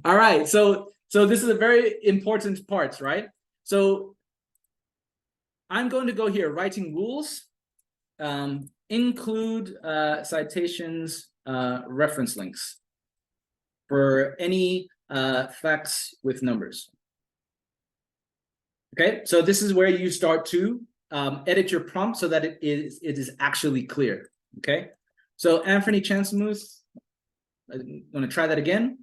All right, so this is a very important part, right? So I'm going to go here, writing rules, include citations, reference links for any facts with numbers. Okay, so this is where you start to edit your prompt so that it is actually clear. Okay, so Anthony Chancemuth, I'm going to try that again.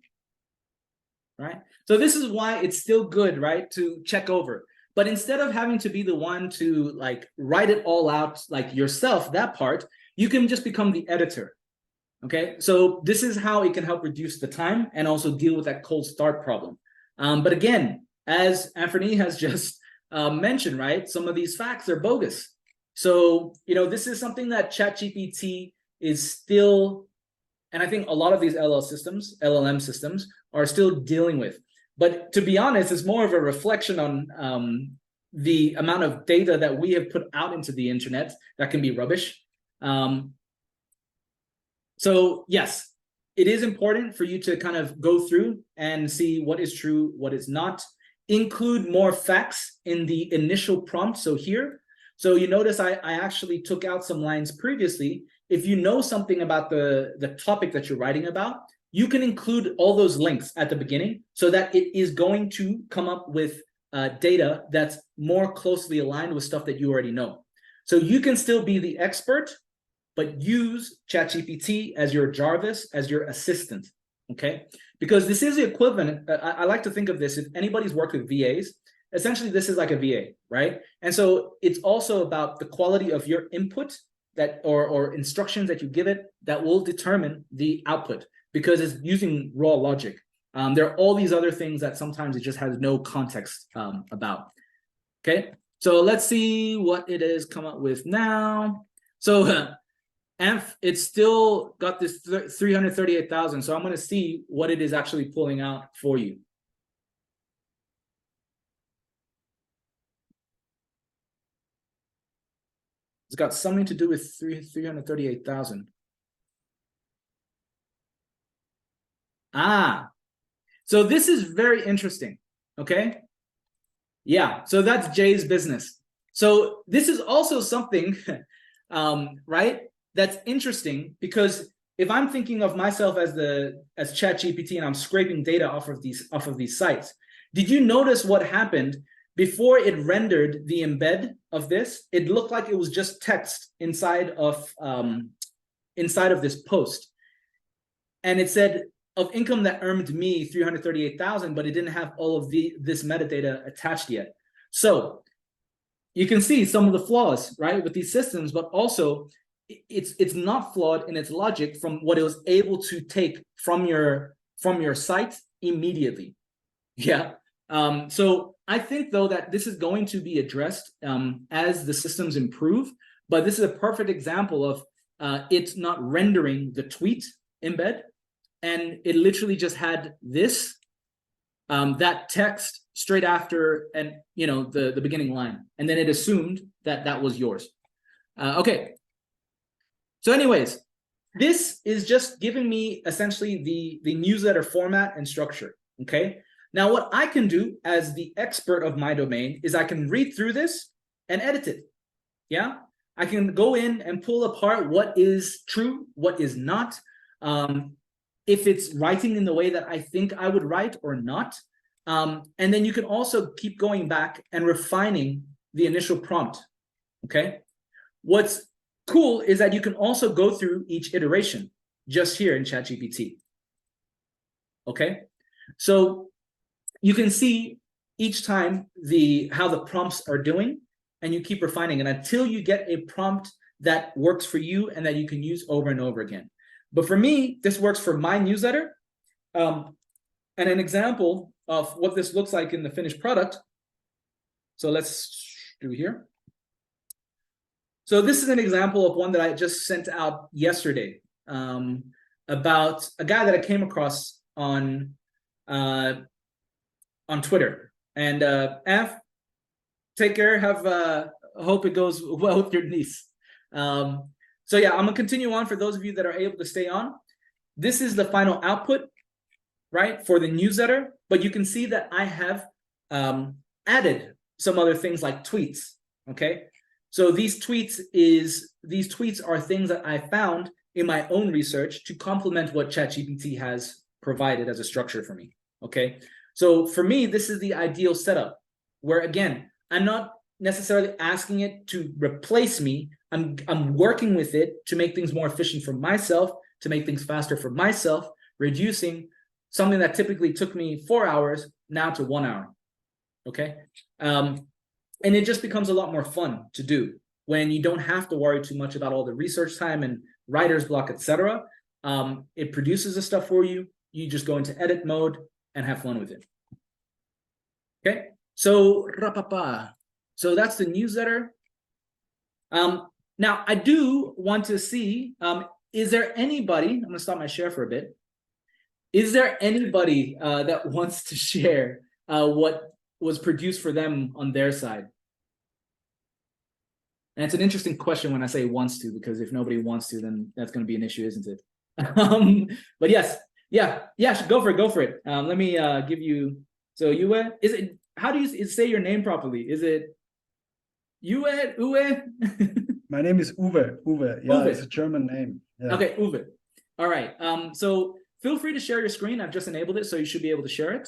Right, so this is why it's still good, right, to check over. But instead of having to be the one to like write it all out like yourself, that part, you can just become the editor. Okay, so this is how it can help reduce the time and also deal with that cold start problem. But again, as Anthony has just mentioned, right, some of these facts are bogus. So, you know, this is something that ChatGPT is still, and I think a lot of these LLM systems are still dealing with. But to be honest, it's more of a reflection on the amount of data that we have put out into the internet that can be rubbish. So yes, it is important for you to kind of go through and see what is true, what is not. Include more facts in the initial prompt. So here, so you notice I actually took out some lines previously. If you know something about the topic that you're writing about, you can include all those links at the beginning so that it is going to come up with data that's more closely aligned with stuff that you already know. So you can still be the expert, but use ChatGPT as your Jarvis, as your assistant, okay? Because this is the equivalent, I like to think of this, if anybody's worked with VAs, essentially this is like a VA, right? And so it's also about the quality of your input that or instructions that you give it that will determine the output, because it's using raw logic. There are all these other things that sometimes it just has no context about, okay? So let's see what it has come up with now. So Amph, it's still got this 338,000. So I'm going to see what it is actually pulling out for you. It's got something to do with 338,000. Ah, so this is very interesting. Okay. Yeah. So that's Jay's business. So this is also something, right? That's interesting, because if I'm thinking of myself as ChatGPT and I'm scraping data off of these sites, did you notice what happened before it rendered the embed of this? It looked like it was just text inside of this post, and it said of income that earned me 338,000, but it didn't have all of this metadata attached yet. So you can see some of the flaws, right, with these systems, but also it's not flawed in its logic from what it was able to take from your site immediately. Yeah. So I think though that this is going to be addressed as the systems improve, but this is a perfect example of it not rendering the tweet embed, and it literally just had this that text straight after, and you know, the beginning line, and then it assumed that that was yours. Okay. So anyways, this is just giving me essentially the newsletter format and structure, okay? Now what I can do as the expert of my domain is I can read through this and edit it, yeah? I can go in and pull apart what is true, what is not, if it's writing in the way that I think I would write or not. And then you can also keep going back and refining the initial prompt, okay? What's cool is that you can also go through each iteration. just here in ChatGPT. Okay, so you can see each time how the prompts are doing, and you keep refining it until you get a prompt that works for you and that you can use over and over again. But for me, this works for my newsletter. And an example of what this looks like in the finished product. So let's do here. So this is an example of one that I just sent out yesterday, about a guy that I came across on Twitter. And Anf, take care. Hope it goes well with your niece. So yeah, I'm gonna continue on for those of you that are able to stay on. This is the final output, right, for the newsletter. But you can see that I have added some other things like tweets. Okay, so these tweets are things that I found in my own research to complement what ChatGPT has provided as a structure for me. Okay, so for me, this is the ideal setup where, again, I'm not necessarily asking it to replace me. I'm working with it to make things more efficient for myself, to make things faster for myself, reducing something that typically took me 4 hours now to 1 hour. Okay, and it just becomes a lot more fun to do when you don't have to worry too much about all the research time and writer's block, etc. It produces the stuff for you. You just go into edit mode and have fun with it. Okay, so so that's the newsletter. Now I do want to see, is there anybody, I'm gonna stop my share for a bit. Is there anybody that wants to share what was produced for them on their side? And it's an interesting question when I say wants to, because if nobody wants to, then that's going to be an issue, isn't it? But yes, yeah, go for it. Let me give you. So Yue, is it? How do you say your name properly? Is it Yue? Uwe? My name is Uwe. Uwe. Yeah, Uwe. it's a German name. Yeah. Okay, Uwe. All right. So feel free to share your screen. I've just enabled it, so you should be able to share it.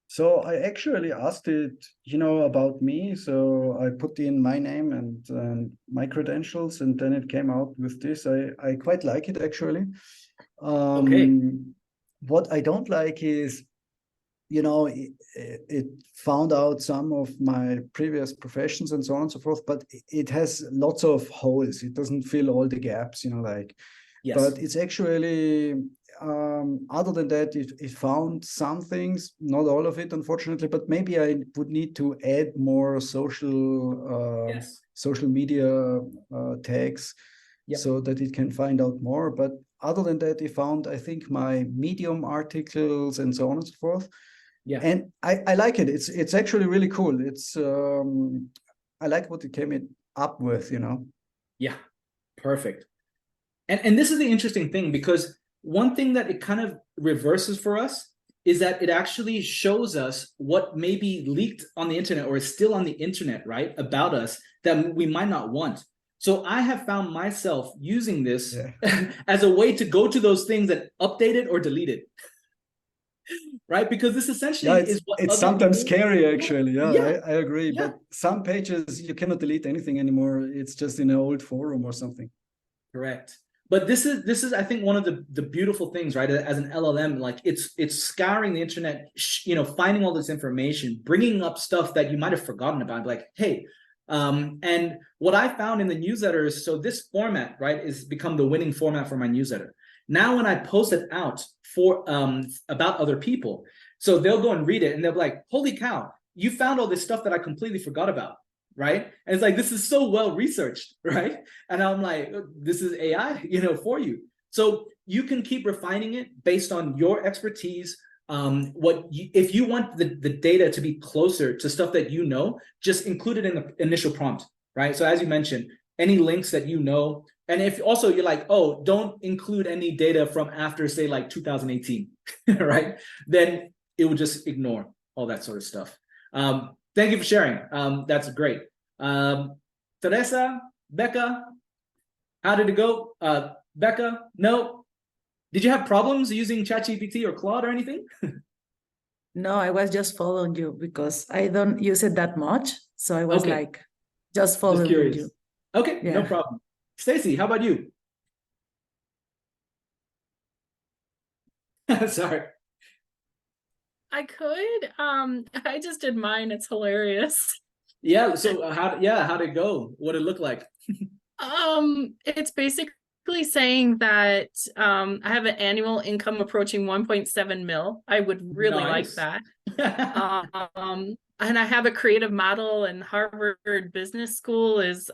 So I actually asked it, about me. So I put in my name and my credentials, and then it came out with this. I quite like it, actually. Okay. What I don't like is, it found out some of my previous professions and so on and so forth, but it has lots of holes. It doesn't fill all the gaps, Yes. But it's actually, other than that, it found some things, not all of it, unfortunately, but maybe I would need to add more social media tags, so that it can find out more. But other than that, it found, I think, my Medium articles and so on and so forth. Yeah, and I like it. It's actually really cool. It's I like what it came up with, Yeah, perfect. And this is the interesting thing, because one thing that it kind of reverses for us is that it actually shows us what may be leaked on the internet or is still on the internet, right, about us that we might not want. So I have found myself using this as a way to go to those things and update it or delete it. Right, because this essentially is what it's sometimes scary, actually. I agree. Yeah. But some pages you cannot delete anything anymore. It's just in an old forum or something. Correct. But this is I think one of the beautiful things, right? As an LLM, like it's scouring the internet, finding all this information, bringing up stuff that you might have forgotten about. Like, hey, and what I found in the newsletter is, so this format, right, is become the winning format for my newsletter. Now, when I post it out for about other people, so they'll go and read it and they'll be like, holy cow, you found all this stuff that I completely forgot about, right? And it's like, this is so well researched, right? And I'm like, this is AI, for you. So you can keep refining it based on your expertise. If you want the data to be closer to stuff that just include it in the initial prompt, right? So as you mentioned, any links that and if also you're like, oh, don't include any data from after, say, like 2018, right? Then it will just ignore all that sort of stuff. Thank you for sharing. That's great. Teresa, Becca, how did it go? Becca, no. Did you have problems using ChatGPT or Claude or anything? No, I was just following you because I don't use it that much. So I was just following you. Okay, no problem. Stacy, how about you? Sorry. I could. I just did mine. It's hilarious. Yeah. So how'd it go? What did it look like? It's basically saying that I have an annual income approaching 1.7 mil. I would really like that. And I have a creative model, and Harvard Business School is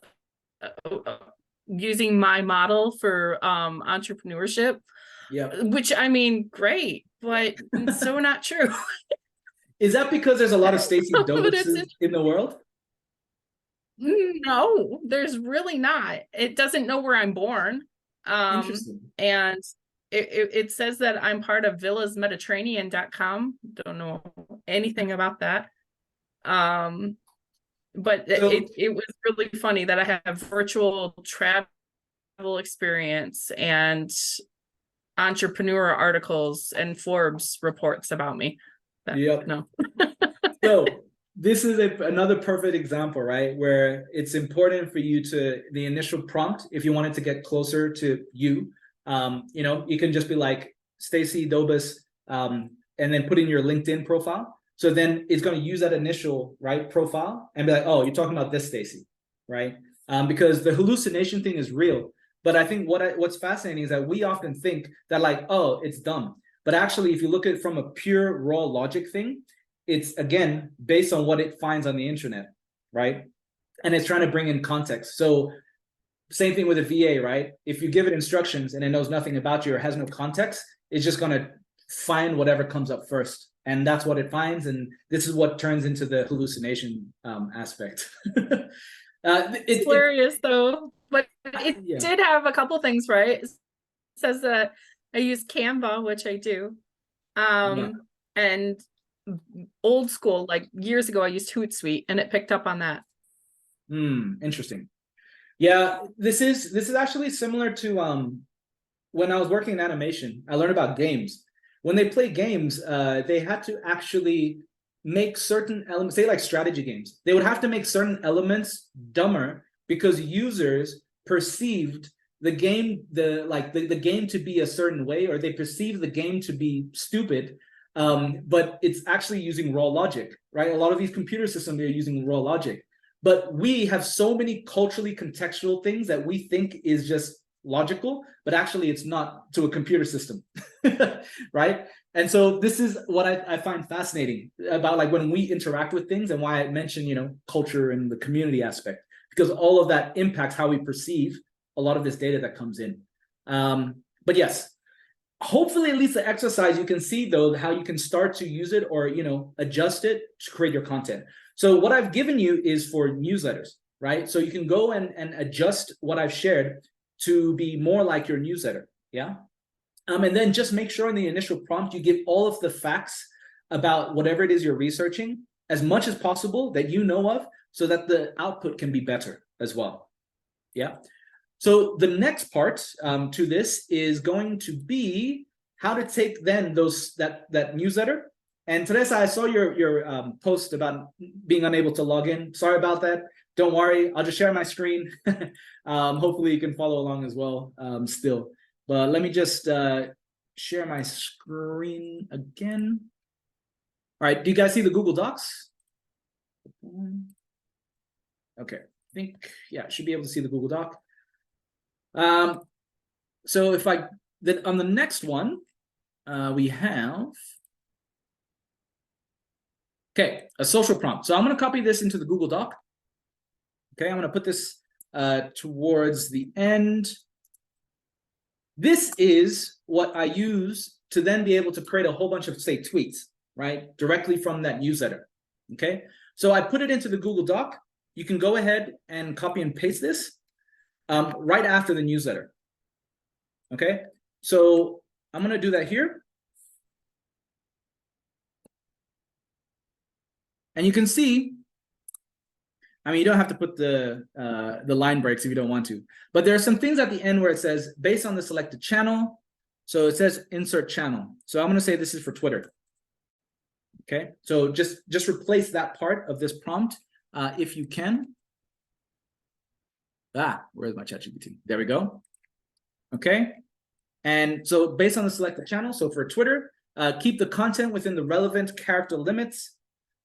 using my model for entrepreneurship. Yeah. Which, I mean, great, but it's so not true. Is that because there's a lot of Siosi Dobuses in the world? No, there's really not. It doesn't know where I'm born. Interesting. And it says that I'm part of villasmediterranean.com. Don't know anything about that. But it was really funny that I have virtual travel experience and entrepreneur articles and Forbes reports about me. Yep. No. So this is another perfect example, right? Where it's important for you to, the initial prompt, if you wanted to get closer to you, you know, you can just be like Siosi Dobus, and then put in your LinkedIn profile. So then it's going to use that initial profile and be like, oh, you're talking about this Siosi, right? Because the hallucination thing is real. But I think what's fascinating is that we often think that like, oh, it's dumb. But actually, if you look at it from a pure raw logic thing, it's, again, based on what it finds on the internet, right? And it's trying to bring in context. So same thing with a VA, right? If you give it instructions and it knows nothing about you or has no context, it's just going to find whatever comes up first. And that's what it finds. And this is what turns into the hallucination aspect. It's hilarious, though. But it did have a couple things, right? It says that I use Canva, which I do. And old school, like years ago, I used Hootsuite, and it picked up on that. Interesting. Yeah, this is actually similar to when I was working in animation. I learned about games. When they play games, they had to actually make certain elements, say like strategy games. They would have to make certain elements dumber because users perceived the game, the game to be a certain way, or they perceive the game to be stupid. But it's actually using raw logic, right? A lot of these computer systems are using raw logic. But we have so many culturally contextual things that we think is just logical, but actually it's not to a computer system, right? And so this is what I find fascinating about like when we interact with things, and why I mentioned, you know, culture and the community aspect, because all of that impacts how we perceive a lot of this data that comes in. But yes, hopefully at least the exercise, you can see though how you can start to use it or, you know, adjust it to create your content. So what I've given you is for newsletters, right? So you can go and adjust what I've shared to be more like your newsletter, yeah? And then just make sure in the initial prompt, you give all of the facts about whatever it is you're researching as much as possible that you know of, so that the output can be better as well, yeah? So the next part to this is going to be how to take then that newsletter. And Teresa, I saw your post about being unable to log in. Sorry about that. Don't worry, I'll just share my screen. Hopefully you can follow along as well still. But let me just share my screen again. All right, do you guys see the Google Docs? Okay, I think, yeah, I should be able to see the Google Doc. So if on the next one, we have, okay, a social prompt. So I'm going to copy this into the Google Doc. Okay, I'm going to put this towards the end. This is what I use to then be able to create a whole bunch of, say, tweets, right? Directly from that newsletter. Okay, so I put it into the Google Doc. You can go ahead and copy and paste this right after the newsletter. Okay, so I'm going to do that here. And you can see, I mean, you don't have to put the line breaks if you don't want to, but there are some things at the end where it says based on the selected channel. So it says insert channel. So I'm going to say this is for Twitter. Okay, so just replace that part of this prompt if you can. Where's my ChatGPT? There we go. Okay, And so based on the selected channel, so for Twitter, keep the content within the relevant character limits,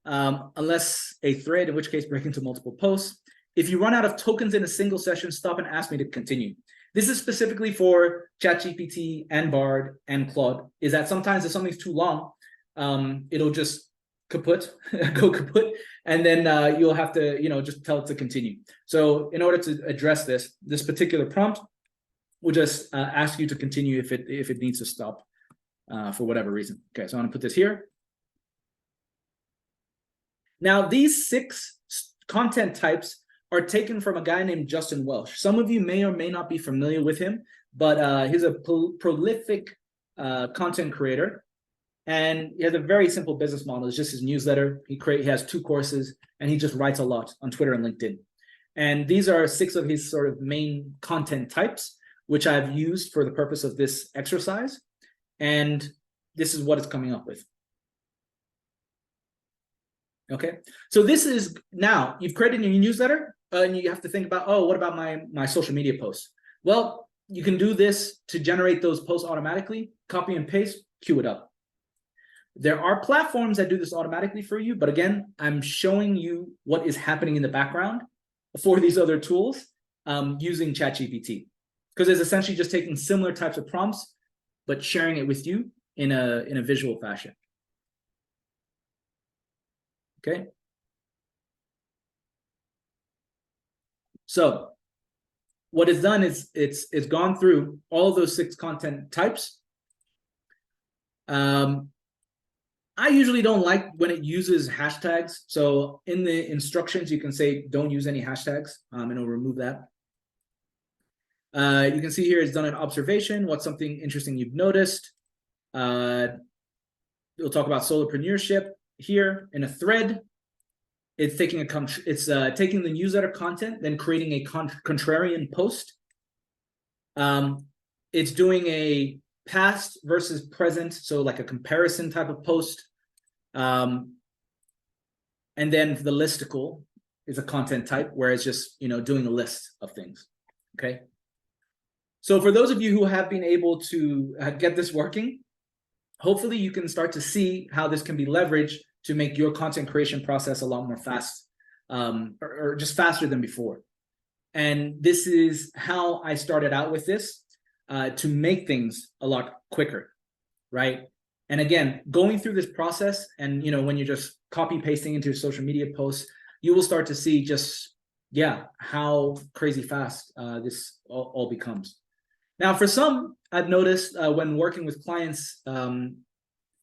unless a thread, in which case break into multiple posts. If you run out of tokens in a single session, stop and ask me to continue. This is specifically for ChatGPT and Bard and Claude, is that sometimes if something's too long, it'll just kaput, go kaput, and then you'll have to, just tell it to continue. So in order to address this particular prompt, we'll just ask you to continue if it needs to stop for whatever reason. Okay, so I'm gonna put this here. Now, these 6 content types are taken from a guy named Justin Welsh. Some of you may or may not be familiar with him, but he's a prolific content creator. And he has a very simple business model. It's just his newsletter. He has 2 courses, and he just writes a lot on Twitter and LinkedIn. And these are 6 of his sort of main content types, which I've used for the purpose of this exercise. And this is what it's coming up with. Okay, so this is, now you've created your newsletter, and you have to think about, oh, what about my social media posts? Well, you can do this to generate those posts automatically, copy and paste, queue it up. There are platforms that do this automatically for you, but again, I'm showing you what is happening in the background for these other tools using ChatGPT, because it's essentially just taking similar types of prompts, but sharing it with you in a visual fashion. Okay. So what it's done is it's gone through all of those 6 content types. I usually don't like when it uses hashtags. So in the instructions, you can say, don't use any hashtags, and it'll remove that. You can see here it's done an observation. What's something interesting you've noticed? We'll talk about solopreneurship here in a thread. It's taking taking the newsletter content, then creating a contrarian post. It's doing a past versus present, so like a comparison type of post. And then the listicle is a content type where it's just doing a list of things. Okay. So for those of you who have been able to get this working, hopefully you can start to see how this can be leveraged to make your content creation process a lot more fast, or just faster than before. And this is how I started out with this, to make things a lot quicker, right? And again, going through this process, and when you're just copy pasting into your social media posts, you will start to see just, how crazy fast this all becomes. Now, for some, I've noticed when working with clients,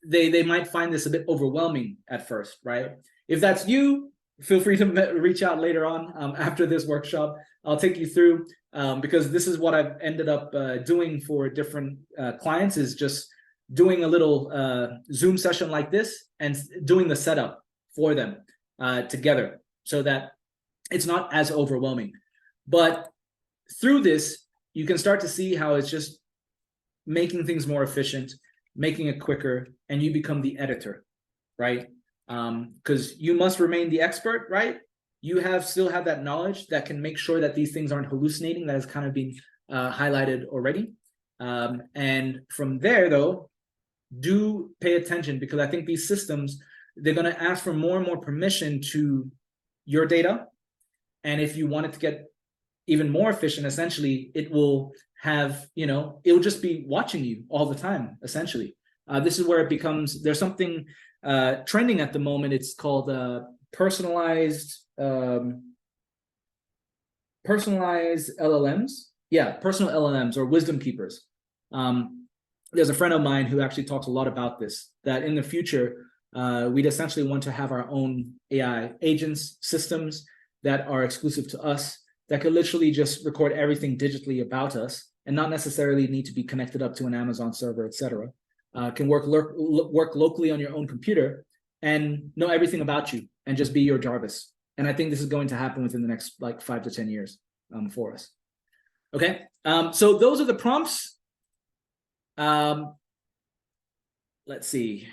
they might find this a bit overwhelming at first, right? If that's you, feel free to reach out later on after this workshop. I'll take you through, because this is what I've ended up doing for different clients, is just doing a little Zoom session like this and doing the setup for them together, so that it's not as overwhelming. But through this, you can start to see how it's just making things more efficient, making it quicker, and you become the editor, right? Because you must remain the expert, right? You still have that knowledge that can make sure that these things aren't hallucinating. That has kind of been highlighted already. And from there, though, do pay attention, because I think these systems, they're going to ask for more and more permission to your data. And if you want it to get even more efficient, essentially, it will have, it'll just be watching you all the time, essentially. This is where it becomes, there's something trending at the moment. It's called personalized LLMs. Yeah, personal LLMs, or wisdom keepers. There's a friend of mine who actually talks a lot about this, that in the future, we'd essentially want to have our own AI agents, systems that are exclusive to us, that could literally just record everything digitally about us and not necessarily need to be connected up to an Amazon server, etc. Can work locally on your own computer and know everything about you and just be your Jarvis. And I think this is going to happen within the next 5 to 10 years for us. Okay, so those are the prompts. Let's see.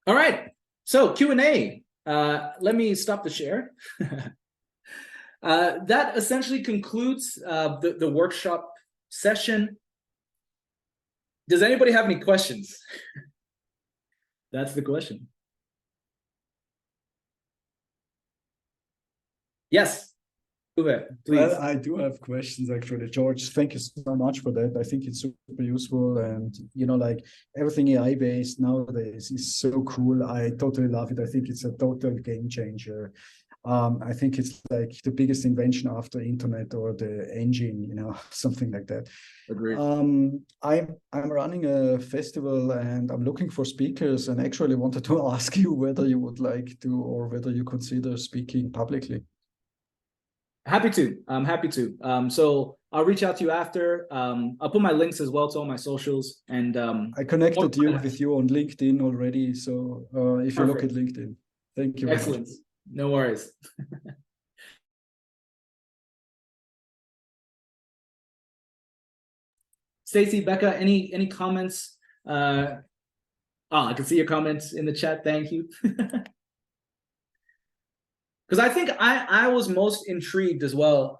All right, so Q&A. Let me stop the share. That essentially concludes the workshop session. Does anybody have any questions? That's the question. Yes, Uwe, please. Well, I do have questions actually, George. Thank you so much for that. I think it's super useful, and like everything AI based nowadays is so cool. I totally love it. I think it's a total game changer. I think it's like the biggest invention after internet or the engine, something like that. Agreed. I'm running a festival and I'm looking for speakers, and actually wanted to ask you whether you would like to, or whether you consider speaking publicly. Happy to. I'm happy to. So I'll reach out to you after. I'll put my links as well to all my socials. And I connected with you on LinkedIn already. So if you look at LinkedIn, thank you. Excellent. No worries. Stacy, Becca, any comments? I can see your comments in the chat. Thank you. Because I think I was most intrigued as well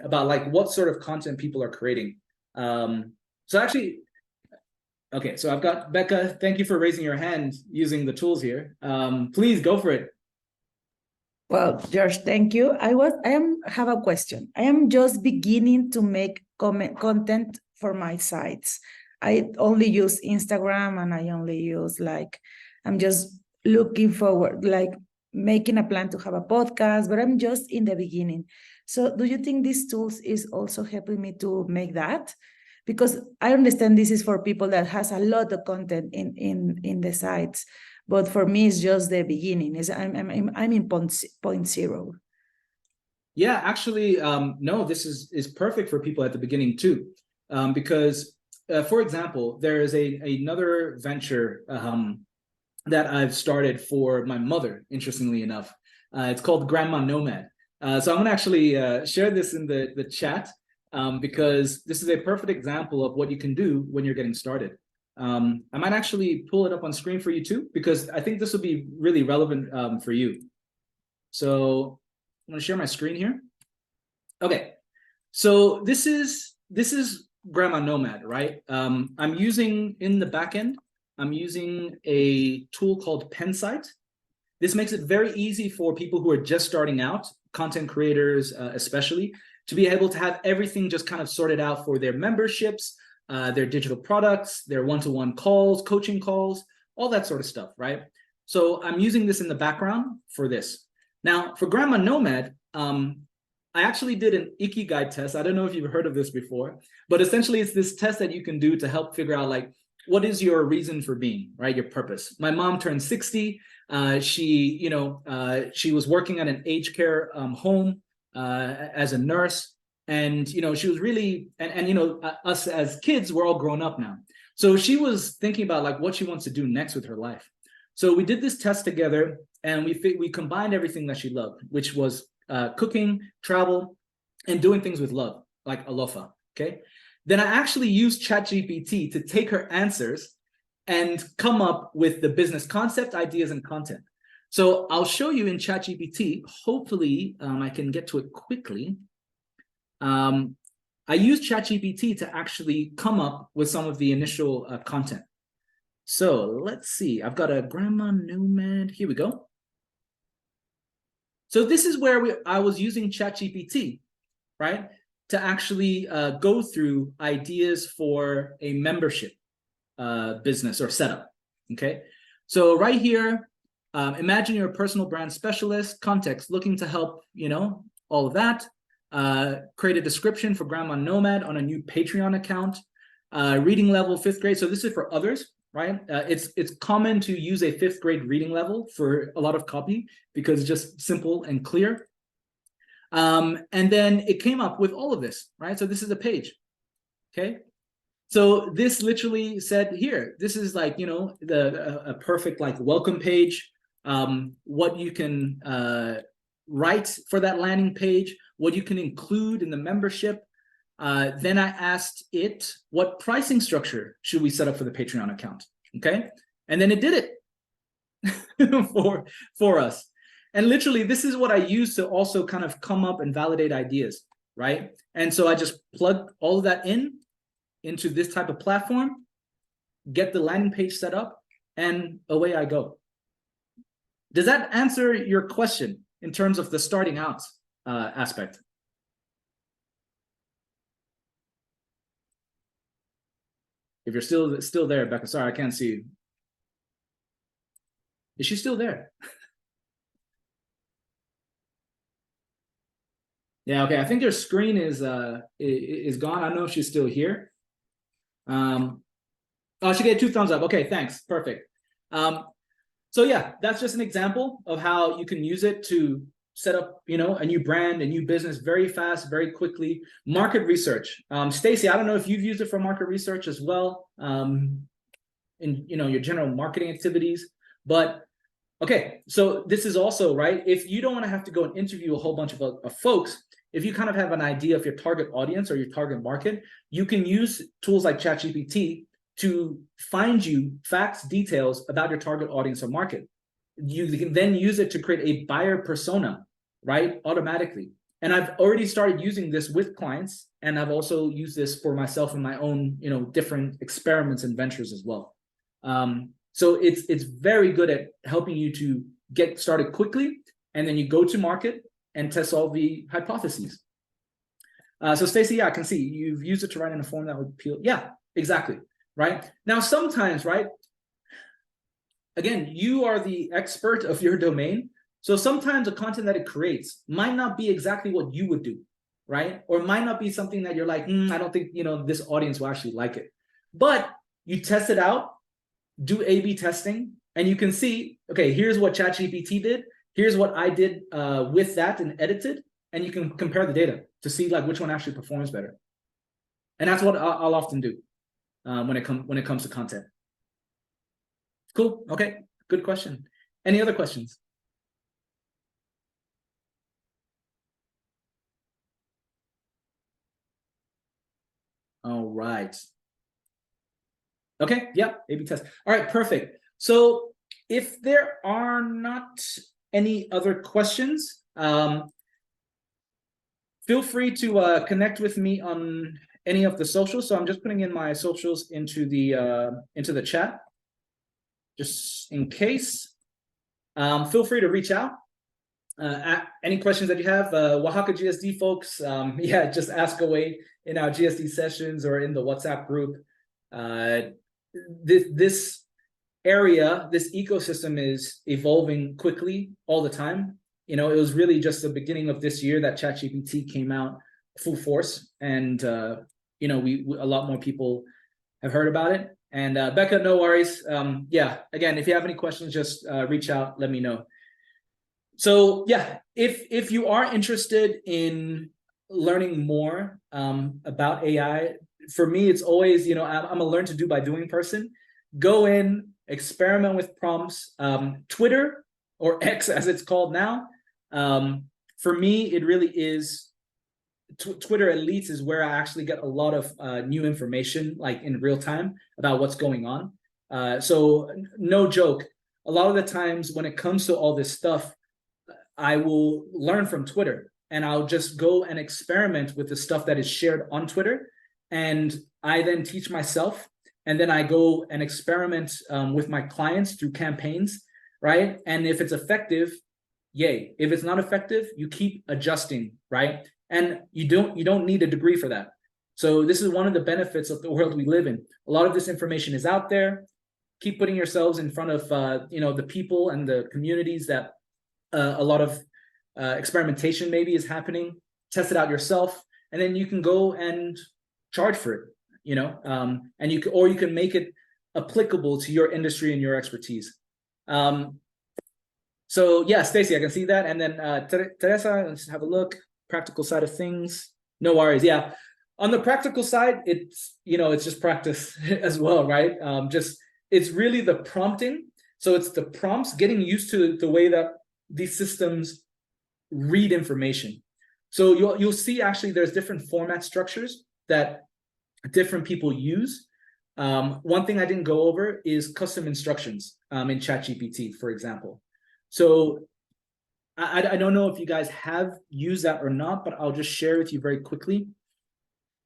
about like what sort of content people are creating. So actually, okay, so I've got Becca. Thank you for raising your hand using the tools here. Please go for it. Well, George, thank you. Have a question. I am just beginning to make content for my sites. I only use Instagram, and I only use I'm just looking forward, making a plan to have a podcast, but I'm just in the beginning. So do you think these tools is also helping me to make that? Because I understand this is for people that has a lot of content in the sites, but for me, it's just the beginning. I'm in point zero. Yeah, actually, no, this is perfect for people at the beginning too, because, for example, there is another venture that I've started for my mother, interestingly enough. It's called Grandma Nomad. So I'm gonna actually share this in the chat because this is a perfect example of what you can do when you're getting started. I might actually pull it up on screen for you too, because I think this will be really relevant for you. So I'm gonna share my screen here. Okay, so this is Grandma Nomad, right? I'm using in the backend, I'm using a tool called Pensite. This makes it very easy for people who are just starting out, content creators especially, to be able to have everything just kind of sorted out for their memberships, their digital products, their one-to-one calls, coaching calls, all that sort of stuff, right? So I'm using this in the background for this. Now, for Grandma Nomad, I actually did an Ikigai test. I don't know if you've heard of this before, but essentially it's this test that you can do to help figure out what is your reason for being, right? Your purpose. My mom turned 60. She was working at an aged care home as a nurse. And, she was really, us as kids, we're all grown up now. So she was thinking about what she wants to do next with her life. So we did this test together, and we combined everything that she loved, which was cooking, travel, and doing things with love, like alofa, okay? Then I actually used ChatGPT to take her answers and come up with the business concept, ideas, and content. So I'll show you in ChatGPT. Hopefully, I can get to it quickly. I used ChatGPT to actually come up with some of the initial content. So let's see. I've got a Grandma Nomad. Here we go. So this is where I was using ChatGPT, right? To actually go through ideas for a membership business or setup, okay? So right here, imagine you're a personal brand specialist, context, looking to help, all of that. Create a description for Grandma Nomad on a new Patreon account. Reading level, 5th grade. So this is for others, right? It's common to use a 5th grade reading level for a lot of copy because it's just simple and clear. And then it came up with all of this, right? So this is a page, okay? So this literally said here, this is a perfect welcome page, what you can write for that landing page, what you can include in the membership. Then I asked it, what pricing structure should we set up for the Patreon account, okay? And then it did it for us. And literally, this is what I use to also kind of come up and validate ideas, right? And so I just plug all of that into this type of platform. get the landing page set up, and away I go. Does that answer your question in terms of the starting out aspect? If you're still there, Becca, sorry, I can't see you. Is she still there? Yeah, okay. I think your screen is gone. I don't know if she's still here. Oh, she gave 2 thumbs up. Okay, thanks. Perfect. So yeah, that's just an example of how you can use it to set up, you know, a new brand, a new business very fast, very quickly. Market research. Stacy, I don't know if you've used it for market research as well, in, you know, your general marketing activities, but okay. So this is also, right, if you don't want to have to go and interview a whole bunch of folks, if you kind of have an idea of your target audience or your target market, you can use tools like ChatGPT to find you facts, details about your target audience or market. You can then use it to create a buyer persona, right, automatically. And I've already started using this with clients, and I've also used this for myself in my own, you know, different experiments and ventures as well. So it's very good at helping you to get started quickly, and then you go to market and test all the hypotheses. So Stacy, yeah, I can see you've used it to write in a form that would appeal. Yeah, exactly. Right now, sometimes, right, again, you are the expert of your domain, so sometimes the content that it creates might not be exactly what you would do, right, or might not be something that you're like, I don't think, you know, this audience will actually like it. But you test it out, do A/B testing, and you can see, okay, here's what ChatGPT did, here's what I did with that and edited, and you can compare the data to see like which one actually performs better. And that's what I'll often do when it comes to content. Cool. Okay. Good question. Any other questions? All right. Okay. Yeah. A/B test. All right. Perfect. So if there are not any other questions, feel free to connect with me on any of the socials. So I'm just putting in my socials into the chat, just in case. Feel free to reach out. Any questions that you have, Oaxaca GSD folks, yeah, just ask away in our GSD sessions or in the WhatsApp group. This area, this ecosystem is evolving quickly all the time. You know, it was really just the beginning of this year that ChatGPT came out full force, and you know, a lot more people have heard about it. And Becca, no worries. Yeah, again, if you have any questions, just reach out, let me know. So yeah, if you are interested in learning more about AI, for me, it's always, you know, I'm a learn to do by doing person. Go in, experiment with prompts. Twitter, or X as it's called now, for me, it really is, Twitter Elites is where I actually get a lot of new information, like in real time, about what's going on. So no joke, a lot of the times when it comes to all this stuff, I will learn from Twitter, and I'll just go and experiment with the stuff that is shared on Twitter, and I then teach myself, and then I go and experiment with my clients through campaigns, right? And if it's effective, yay. If it's not effective, you keep adjusting, right? And you don't need a degree for that. So this is one of the benefits of the world we live in. A lot of this information is out there. Keep putting yourselves in front of you know, the people and the communities that a lot of experimentation maybe is happening. Test it out yourself, and then you can go and charge for it, you know, and you can make it applicable to your industry and your expertise. So yeah, Stacy, I can see that. And then Teresa, let's have a look. Practical side of things, no worries. Yeah, on the practical side, it's, you know, it's just practice as well, right? It's really the prompting. So it's the prompts, getting used to the way that these systems read information. So you'll see actually there's different format structures that different people use. One thing I didn't go over is custom instructions in ChatGPT, for example. So I don't know if you guys have used that or not, but I'll just share with you very quickly.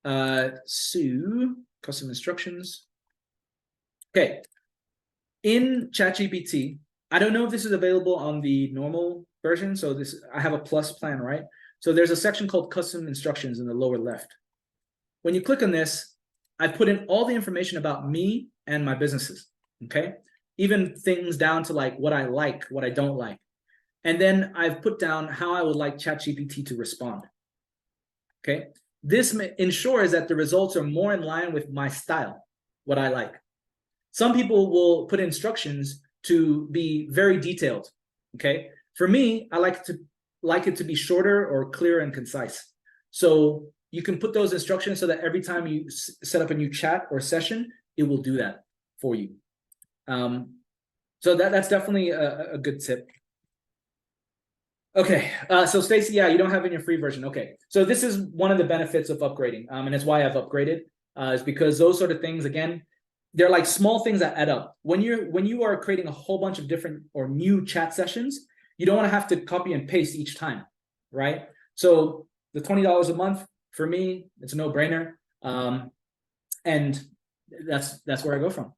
So custom instructions. Okay. In ChatGPT, I don't know if this is available on the normal version. So I have a plus plan, right? So there's a section called custom instructions in the lower left. When you click on this, I put in all the information about me and my businesses, okay? Even things down to like what I like, what I don't like. And then I've put down how I would like ChatGPT to respond, okay? This ensures that the results are more in line with my style, what I like. Some people will put instructions to be very detailed, okay? For me, I like it to be shorter or clear and concise. So you can put those instructions so that every time you set up a new chat or session, it will do that for you. So that's definitely a good tip. Okay, so Stacy, yeah, you don't have it in your free version. Okay, so this is one of the benefits of upgrading, and it's why I've upgraded, is because those sort of things, again, they're like small things that add up. When you are creating a whole bunch of different or new chat sessions, you don't want to have to copy and paste each time, right? So the $20 a month, for me, it's a no-brainer, and that's where I go from.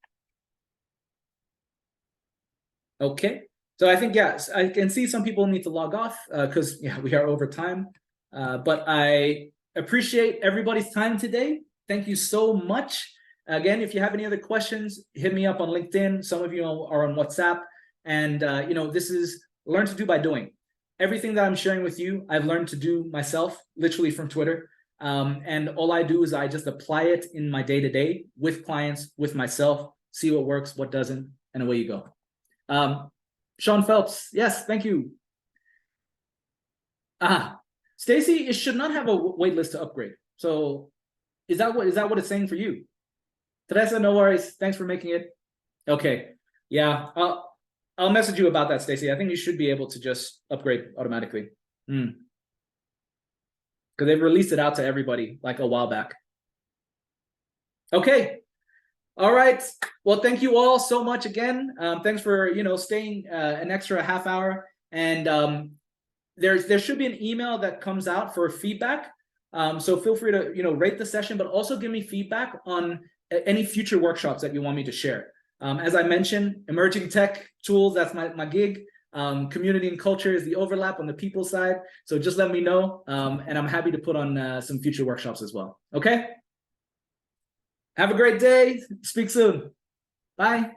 Okay. So I think, yes, I can see some people need to log off because we are over time. But I appreciate everybody's time today. Thank you so much. Again, if you have any other questions, hit me up on LinkedIn. Some of you are on WhatsApp. And, this is learn to do by doing. Everything that I'm sharing with you, I've learned to do myself, literally from Twitter. And all I do is I just apply it in my day-to-day with clients, with myself, see what works, what doesn't, and away you go. Sean Phelps, yes, thank you. Stacy, it should not have a wait list to upgrade. So is that what it's saying for you? Teresa, no worries. Thanks for making it. Okay. Yeah, I'll message you about that, Stacy. I think you should be able to just upgrade automatically. Because they've released it out to everybody like a while back. Okay. All right. Well, thank you all so much again. Thanks for staying an extra half hour. And there should be an email that comes out for feedback. So feel free to rate the session, but also give me feedback on any future workshops that you want me to share. As I mentioned, emerging tech tools, that's my gig. Community and culture is the overlap on the people side. So just let me know, and I'm happy to put on some future workshops as well. Okay. Have a great day. Speak soon. Bye.